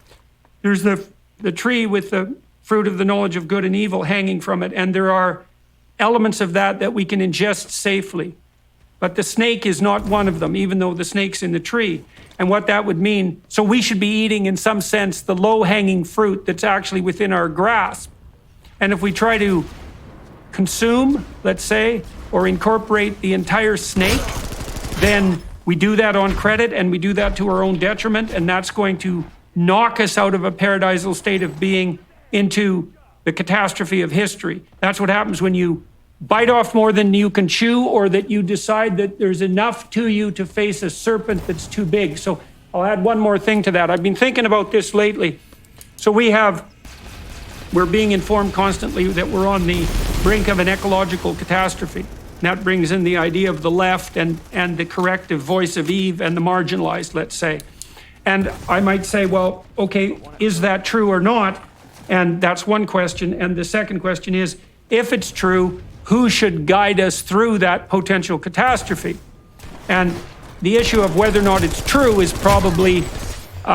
there's the tree with the fruit of the knowledge of good and evil hanging from it, and there are elements of that we can ingest safely. But the snake is not one of them, even though the snake's in the tree. And what that would mean, so we should be eating, in some sense, the low-hanging fruit that's actually within our grasp. And if we try to consume, let's say, or incorporate the entire snake, then we do that on credit, and we do that to our own detriment, and that's going to knock us out of a paradisal state of being into the catastrophe of history. That's what happens when you bite off more than you can chew, or that you decide that there's enough to you to face a serpent that's too big. So I'll add one more thing to that. I've been thinking about this lately. So we're being informed constantly that we're on the brink of an ecological catastrophe. And that brings in the idea of the left and the corrective voice of Eve and the marginalized, let's say. And I might say, well, okay, is that true or not? And that's one question. And the second question is, if it's true, who should guide us through that potential catastrophe. And the issue of whether or not it's true is probably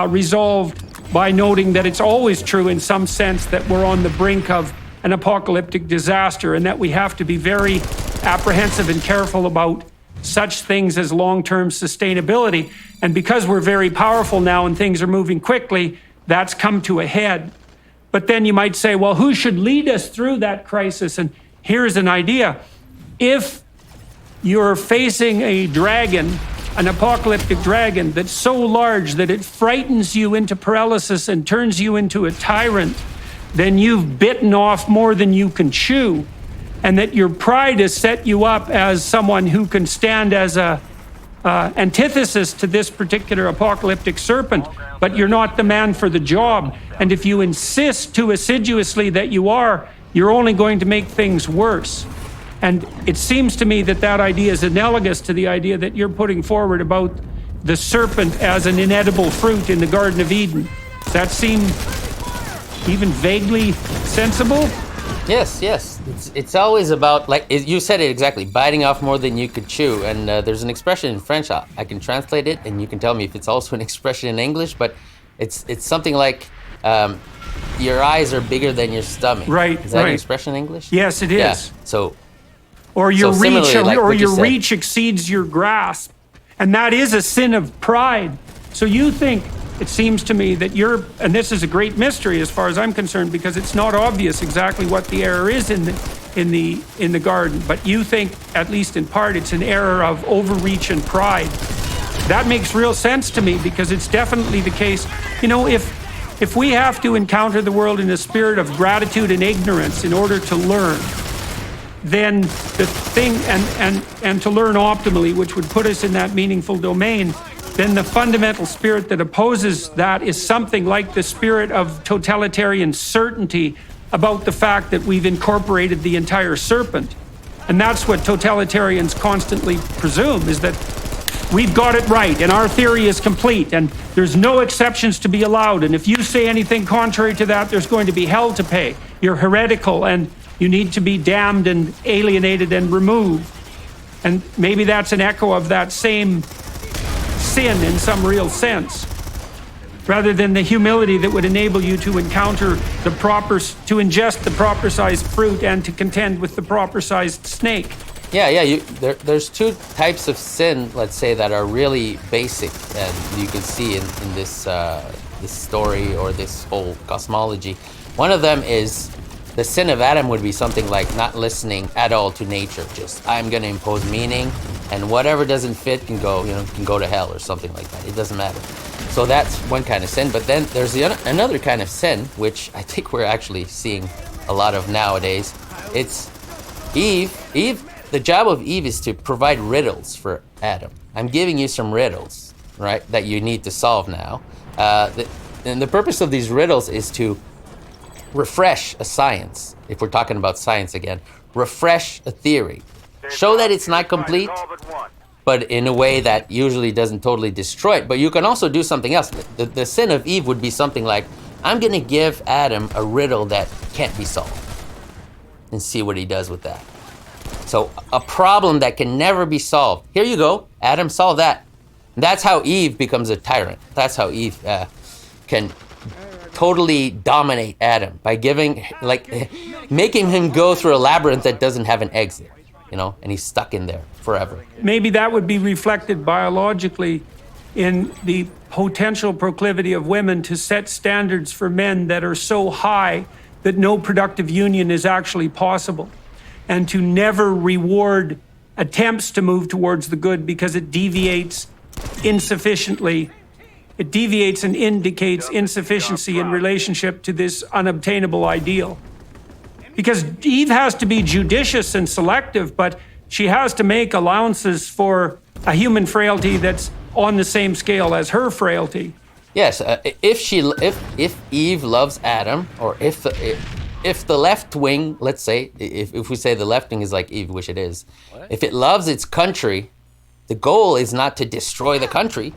resolved by noting that it's always true in some sense that we're on the brink of an apocalyptic disaster, and that we have to be very apprehensive and careful about such things as long-term sustainability. And because we're very powerful now and things are moving quickly, that's come to a head. But then you might say, well, who should lead us through that crisis? And here's an idea. If you're facing a dragon, an apocalyptic dragon that's so large that it frightens you into paralysis and turns you into a tyrant, then you've bitten off more than you can chew, and that your pride has set you up as someone who can stand as a antithesis to this particular apocalyptic serpent, but you're not the man for the job. And if you insist too assiduously that you are, you're only going to make things worse. And it seems to me that that idea is analogous to the idea that you're putting forward about the serpent as an inedible fruit in the Garden of Eden. Does that seem even vaguely sensible? Yes. It's always about, like you said it exactly, biting off more than you could chew. And there's an expression in French. I can translate it, and you can tell me if it's also an expression in English. But it's something like your eyes are bigger than your stomach. Right. Is that an expression in English? Yes, it is. Yeah. So. Or your So reach, similarly, like or what you your said. reach exceeds your grasp, and that is a sin of pride. So you think, it seems to me, that you're, and this is a great mystery as far as I'm concerned, because it's not obvious exactly what the error is in the garden. But you think, at least in part, it's an error of overreach and pride. That makes real sense to me, because it's definitely the case. You know, if we have to encounter the world in a spirit of gratitude and ignorance in order to learn, then the thing, and to learn optimally, which would put us in that meaningful domain, then the fundamental spirit that opposes that is something like the spirit of totalitarian certainty about the fact that we've incorporated the entire serpent. And that's what totalitarians constantly presume, is that we've got it right and our theory is complete and there's no exceptions to be allowed. And if you say anything contrary to that, there's going to be hell to pay. You're heretical and you need to be damned and alienated and removed. And maybe that's an echo of that same sin in some real sense, rather than the humility that would enable you to encounter to ingest the proper sized fruit and to contend with the proper sized snake. Yeah. There's two types of sin, let's say, that are really basic, and you can see in this story or this whole cosmology. One of them is the sin of Adam would be something like not listening at all to nature. Just, I'm going to impose meaning, and whatever doesn't fit can go to hell or something like that. It doesn't matter. So that's one kind of sin. But then there's another kind of sin, which I think we're actually seeing a lot of nowadays. It's Eve. The job of Eve is to provide riddles for Adam. I'm giving you some riddles, right, that you need to solve now. And the purpose of these riddles is to refresh a science, if we're talking about science again, refresh a theory. Show that it's not complete, but in a way that usually doesn't totally destroy it. But you can also do something else. The sin of Eve would be something like, I'm going to give Adam a riddle that can't be solved and see what he does with that. So a problem that can never be solved. Here you go, Adam, solve that. That's how Eve becomes a tyrant. That's how Eve can totally dominate Adam by making him go through a labyrinth that doesn't have an exit, and he's stuck in there forever. Maybe that would be reflected biologically in the potential proclivity of women to set standards for men that are so high that no productive union is actually possible, and to never reward attempts to move towards the good because it deviates insufficiently. It deviates and indicates insufficiency in relationship to this unobtainable ideal. Because Eve has to be judicious and selective, but she has to make allowances for a human frailty that's on the same scale as her frailty. Yes, if Eve loves Adam, or if the left wing, let's say, if we say the left wing is like Eve, which it is, if it loves its country, the goal is not to destroy the country.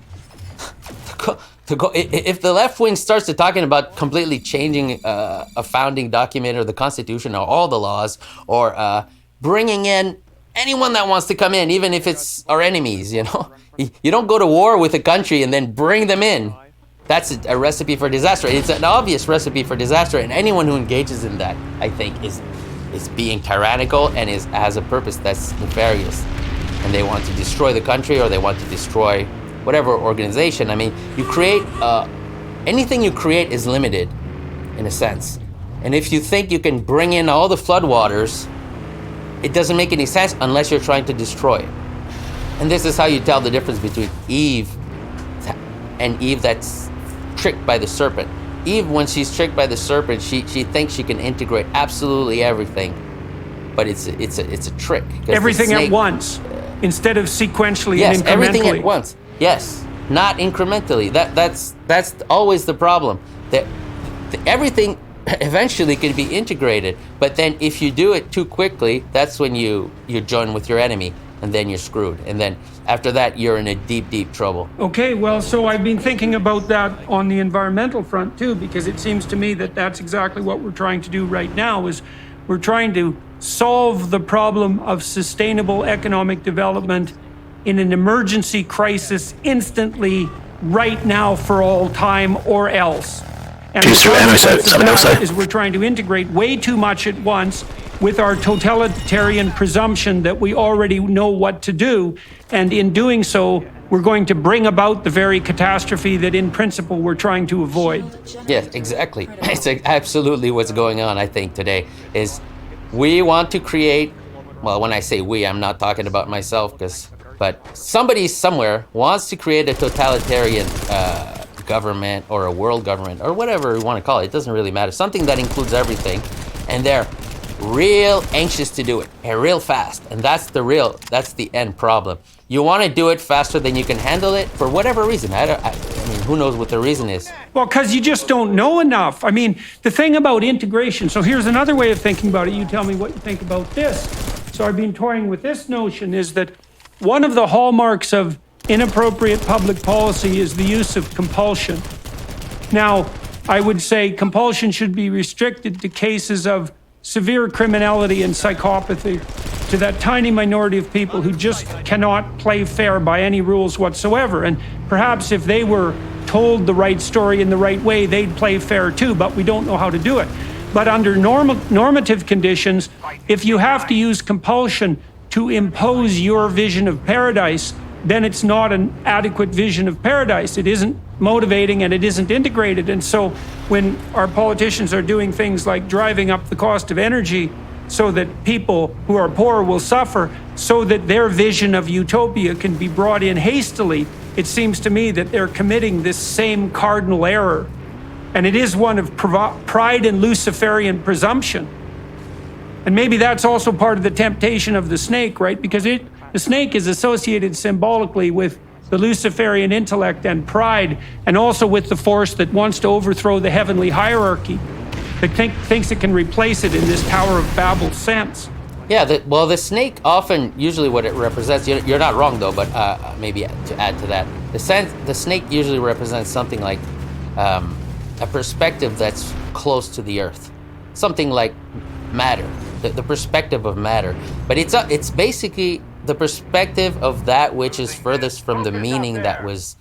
If the left wing starts to talking about completely changing a founding document or the Constitution or all the laws, or bringing in anyone that wants to come in, even if it's our enemies, you know? You don't go to war with a country and then bring them in. That's a recipe for disaster. It's an obvious recipe for disaster, and anyone who engages in that, I think, is being tyrannical and has a purpose that's nefarious. And they want to destroy the country, or they want to destroy whatever organization. I mean, you create, anything you create is limited, in a sense. And if you think you can bring in all the floodwaters, it doesn't make any sense unless you're trying to destroy it. And this is how you tell the difference between Eve and Eve that's tricked by the serpent. Eve, when she's tricked by the serpent, she thinks she can integrate absolutely everything, but it's a trick. Everything at once, instead of sequentially and incrementally. Yes, everything at once. Yes, not incrementally. That's always the problem. That everything eventually can be integrated, but then if you do it too quickly, that's when you join with your enemy, and then you're screwed. And then after that, you're in a deep trouble. Okay, well, so I've been thinking about that on the environmental front too, because it seems to me that that's exactly what we're trying to do right now, is we're trying to solve the problem of sustainable economic development in an emergency crisis instantly, right now, for all time, or else. And the consequence of that is we're trying to integrate way too much at once with our totalitarian presumption that we already know what to do. And in doing so, we're going to bring about the very catastrophe that in principle we're trying to avoid. Yes, exactly. It's absolutely what's going on, I think, today, is we want to create, well, when I say we, I'm not talking about myself, but somebody somewhere wants to create a totalitarian government, or a world government, or whatever we want to call it. It doesn't really matter. Something that includes everything, and they're real anxious to do it, and real fast. And that's the end problem. You want to do it faster than you can handle it for whatever reason. I mean, who knows what the reason is? Well, because you just don't know enough. I mean, the thing about integration, so here's another way of thinking about it. You tell me what you think about this. So I've been toying with this notion, is that one of the hallmarks of inappropriate public policy is the use of compulsion. Now, I would say compulsion should be restricted to cases of severe criminality and psychopathy, to that tiny minority of people who just cannot play fair by any rules whatsoever. And perhaps if they were told the right story in the right way, they'd play fair too, but we don't know how to do it. But under normative conditions, if you have to use compulsion to impose your vision of paradise, then it's not an adequate vision of paradise. It isn't motivating and it isn't integrated. And so when our politicians are doing things like driving up the cost of energy so that people who are poor will suffer, so that their vision of utopia can be brought in hastily, it seems to me that they're committing this same cardinal error. And it is one of pride and Luciferian presumption. And maybe that's also part of the temptation of the snake, right? Because the snake is associated symbolically with the Luciferian intellect and pride, and also with the force that wants to overthrow the heavenly hierarchy, that thinks it can replace it in this Tower of Babel sense. Yeah, the snake often, usually what it represents, you're not wrong though, but maybe to add to that, the snake usually represents something like a perspective that's close to the earth, something like matter, the perspective of matter. But it's basically the perspective of that which is furthest from the meaning that was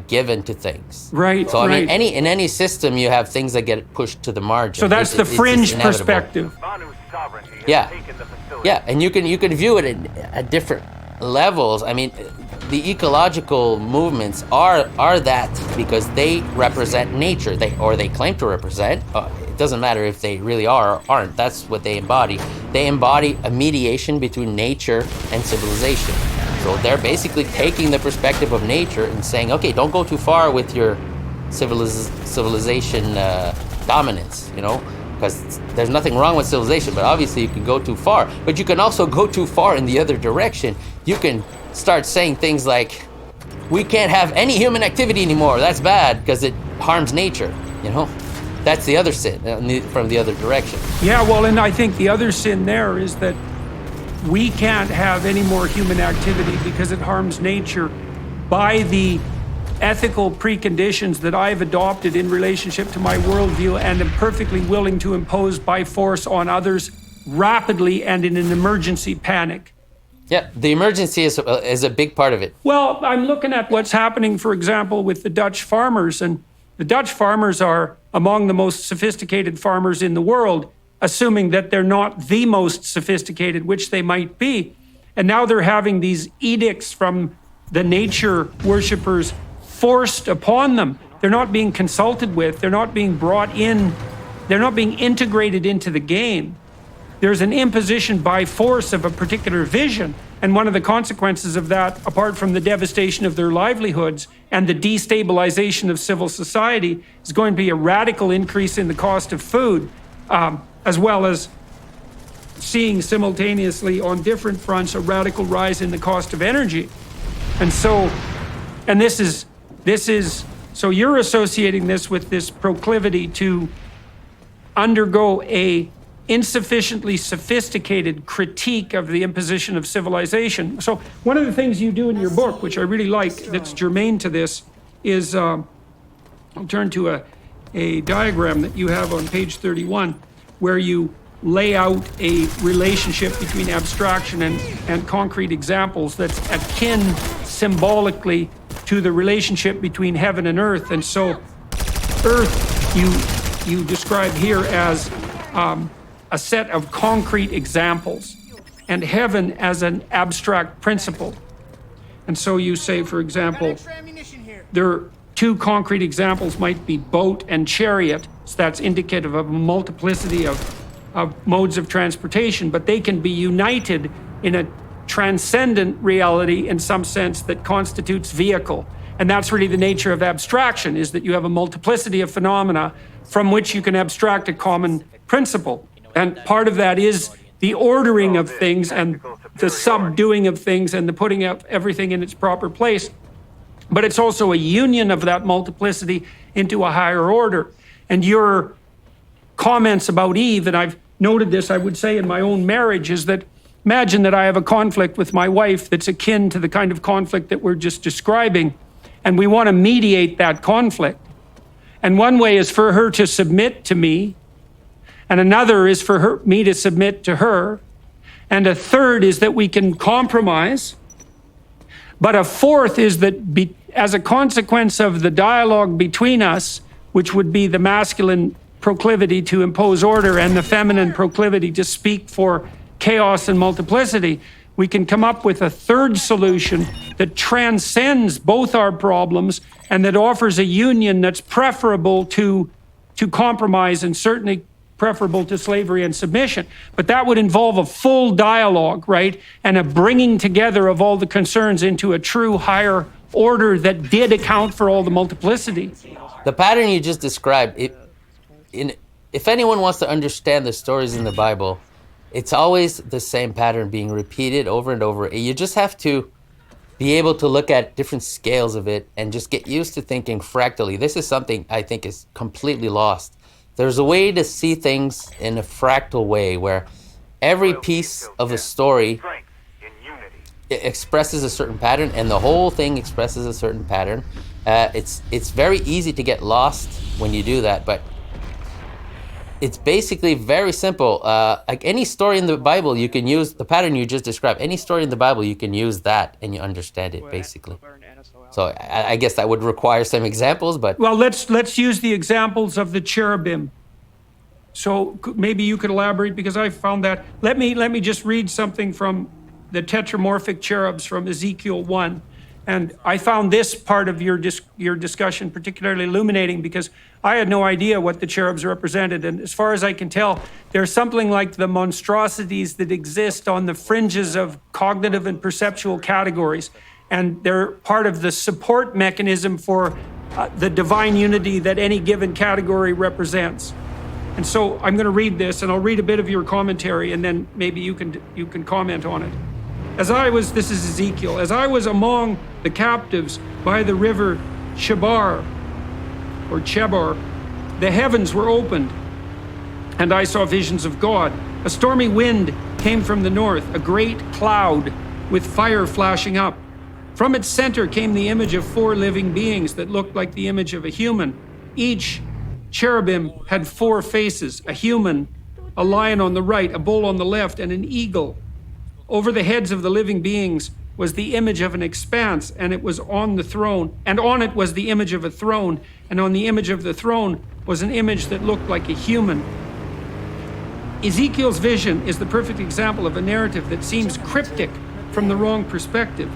given to things. Right. So I mean, in any system, you have things that get pushed to the margin. So that's the fringe perspective. Yeah, yeah, and you can view it at different levels. I mean, the ecological movements are that because they represent nature. They claim to represent. It doesn't matter if they really are or aren't. That's what they embody. They embody a mediation between nature and civilization. So they're basically taking the perspective of nature and saying, okay, don't go too far with your civilization dominance, you know, because there's nothing wrong with civilization, but obviously you can go too far. But you can also go too far in the other direction. You can start saying things like, we can't have any human activity anymore. That's bad because it harms nature, you know. That's the other sin from the other direction. Yeah, well, and I think the other sin there is that we can't have any more human activity because it harms nature by the ethical preconditions that I've adopted in relationship to my worldview and am perfectly willing to impose by force on others rapidly and in an emergency panic. Yeah, the emergency is a big part of it. Well, I'm looking at what's happening, for example, with the Dutch farmers, and the Dutch farmers are among the most sophisticated farmers in the world, assuming that they're not the most sophisticated, which they might be. And now they're having these edicts from the nature worshippers forced upon them. They're not being consulted with, they're not being brought in, they're not being integrated into the game. There's an imposition by force of a particular vision. And one of the consequences of that, apart from the devastation of their livelihoods and the destabilization of civil society, is going to be a radical increase in the cost of food, as well as seeing simultaneously on different fronts a radical rise in the cost of energy. And so, and this is, so you're associating this with this proclivity to undergo a insufficiently sophisticated critique of the imposition of civilization. So one of the things you do in your book, which I really like, that's germane to this, is I'll turn to a diagram that you have on page 31, where you lay out a relationship between abstraction and concrete examples that's akin symbolically to the relationship between heaven and earth. And so earth you describe here as a set of concrete examples, and heaven as an abstract principle. And so you say, for example, there are two concrete examples might be boat and chariot. So that's indicative of a multiplicity of modes of transportation, but they can be united in a transcendent reality in some sense that constitutes vehicle. And that's really the nature of abstraction, is that you have a multiplicity of phenomena from which you can abstract a common principle. And part of that is the ordering of things and the subduing of things and the putting of everything in its proper place. But it's also a union of that multiplicity into a higher order. And your comments about Eve, and I've noted this, I would say, in my own marriage, is that imagine that I have a conflict with my wife that's akin to the kind of conflict that we're just describing, and we want to mediate that conflict. And one way is for her to submit to me, and another is for me to submit to her, and a third is that we can compromise, but a fourth is that as a consequence of the dialogue between us, which would be the masculine proclivity to impose order and the feminine proclivity to speak for chaos and multiplicity, we can come up with a third solution that transcends both our problems and that offers a union that's preferable to compromise and certainly preferable to slavery and submission. But that would involve a full dialogue, right? And a bringing together of all the concerns into a true higher order that did account for all the multiplicity. The pattern you just described, if anyone wants to understand the stories in the Bible, it's always the same pattern being repeated over and over. You just have to be able to look at different scales of it and just get used to thinking fractally. This is something I think is completely lost. There's a way to see things in a fractal way where every piece of a story expresses a certain pattern and the whole thing expresses a certain pattern. It's very easy to get lost when you do that, but it's basically very simple. Like any story in the Bible, you can use the pattern you just described. Any story in the Bible, you can use that and you understand it, basically. So I guess that would require some examples, but... Well, let's use the examples of the cherubim. So maybe you could elaborate, because I found that. Let me just read something from the tetramorphic cherubs from Ezekiel 1. And I found this part of your discussion particularly illuminating, because I had no idea what the cherubs represented. And as far as I can tell, they're something like the monstrosities that exist on the fringes of cognitive and perceptual categories. And they're part of the support mechanism for the divine unity that any given category represents. And so I'm going to read this, and I'll read a bit of your commentary, and then maybe you can comment on it. This is Ezekiel, as I was among the captives by the river Chebar, the heavens were opened, and I saw visions of God. A stormy wind came from the north, a great cloud with fire flashing up. From its center came the image of 4 living beings that looked like the image of a human. Each cherubim had 4 faces, a human, a lion on the right, a bull on the left, and an eagle. Over the heads of the living beings was the image of an expanse, and it was on the throne, and on it was the image of a throne, and on the image of the throne was an image that looked like a human. Ezekiel's vision is the perfect example of a narrative that seems cryptic from the wrong perspective.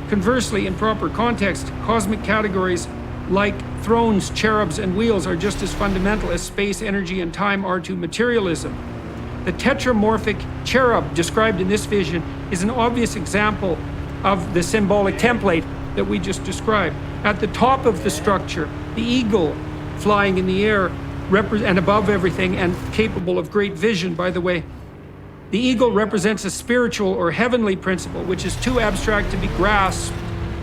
Conversely, in proper context, cosmic categories like thrones, cherubs, and wheels are just as fundamental as space, energy, and time are to materialism. The tetramorphic cherub described in this vision is an obvious example of the symbolic template that we just described. At the top of the structure, the eagle flying in the air and above everything and capable of great vision, by the way. The eagle represents a spiritual or heavenly principle, which is too abstract to be grasped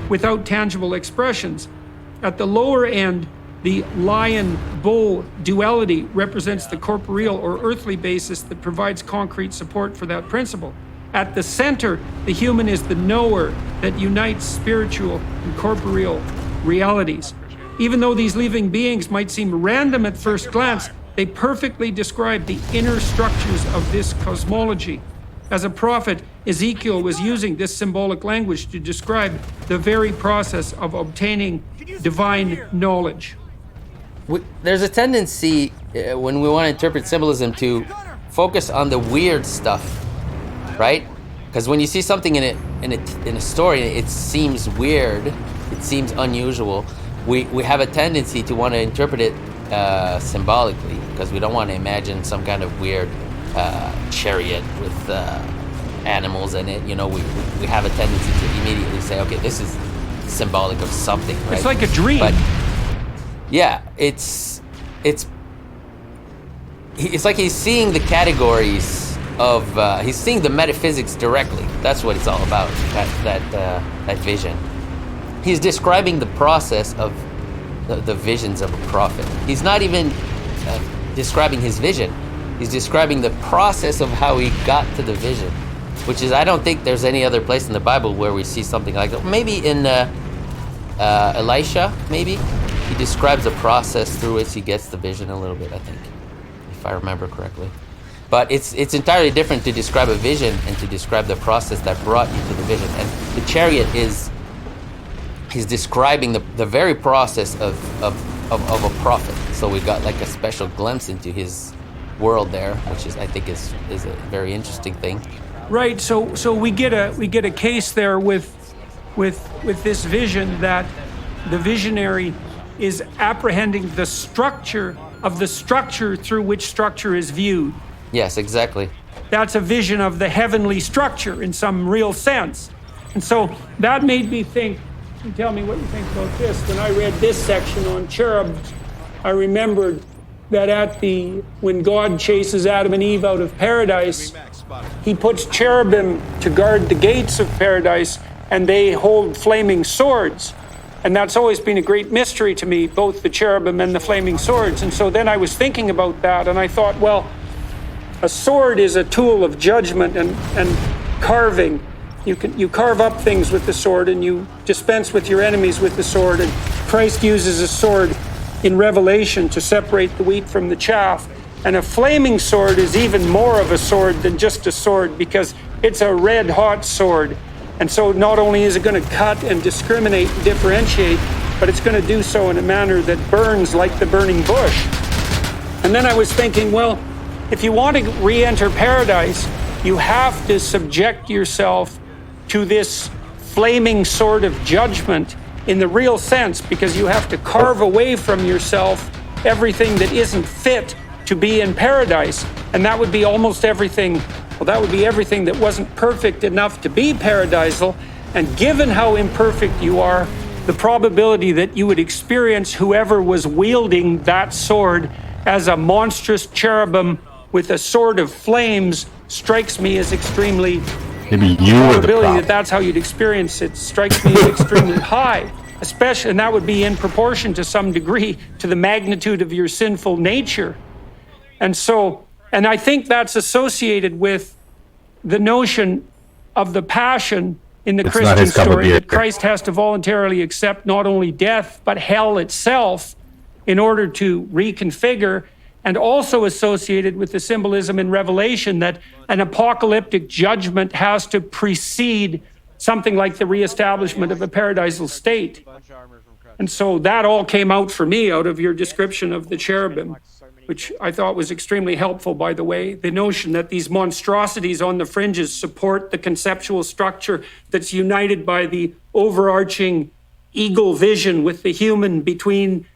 without tangible expressions. At the lower end, the lion-bull duality represents the corporeal or earthly basis that provides concrete support for that principle. At the center, the human is the knower that unites spiritual and corporeal realities. Even though these living beings might seem random at first glance, they perfectly describe the inner structures of this cosmology. As a prophet, Ezekiel was using this symbolic language to describe the very process of obtaining divine knowledge. There's a tendency when we want to interpret symbolism to focus on the weird stuff, right? Because when you see something in a story, it seems weird, it seems unusual. We have a tendency to want to interpret it symbolically, because we don't want to imagine some kind of weird chariot with animals in it. You know, we have a tendency to immediately say, okay, this is symbolic of something, right? It's like a dream. But yeah, it's like he's seeing the categories of he's seeing the metaphysics directly. That's what it's all about. That vision. He's describing the process of the visions of a prophet. He's not even describing his vision. He's describing the process of how he got to the vision, which is, I don't think there's any other place in the Bible where we see something like that. Maybe in Elisha, maybe. He describes the process through which he gets the vision a little bit, I think, if I remember correctly. But it's entirely different to describe a vision and to describe the process that brought you to the vision. And the chariot he's describing the very process of a prophet. So we got like a special glimpse into his world there, which is, I think, is a very interesting thing. Right. So we get a case there with this vision that the visionary is apprehending the structure of the structure through which structure is viewed. Yes, exactly. That's a vision of the heavenly structure in some real sense. And so that made me think, you tell me what you think about this. When I read this section on cherubs, I remembered that when God chases Adam and Eve out of paradise, he puts cherubim to guard the gates of paradise, and they hold flaming swords. And that's always been a great mystery to me, both the cherubim and the flaming swords. And so then I was thinking about that, and I thought, well, a sword is a tool of judgment and carving. You carve up things with the sword, and you dispense with your enemies with the sword. And Christ uses a sword in Revelation to separate the wheat from the chaff. And a flaming sword is even more of a sword than just a sword, because it's a red hot sword. And so not only is it going to cut and discriminate and differentiate, but it's going to do so in a manner that burns like the burning bush. And then I was thinking, well, if you want to re-enter paradise, you have to subject yourself to this flaming sword of judgment in the real sense, because you have to carve away from yourself everything that isn't fit to be in paradise. And that would be almost everything. Well, that would be everything that wasn't perfect enough to be paradisal. And given how imperfect you are, the probability that you would experience whoever was wielding that sword as a monstrous cherubim with a sword of flames strikes me as extremely... Maybe you the were the probability problem. that that's how you'd experience it strikes me as extremely high. Especially, and that would be in proportion to some degree to the magnitude of your sinful nature. And I think that's associated with the notion of the passion in the It's not Christian his cup of story, beer. that Christ has to voluntarily accept not only death, but hell itself in order to reconfigure and also associated with the symbolism in Revelation that an apocalyptic judgment has to precede something like the reestablishment of a paradisal state. And so that all came out for me out of your description of the cherubim, which I thought was extremely helpful, by the way. The notion that these monstrosities on the fringes support the conceptual structure that's united by the overarching eagle vision with the human between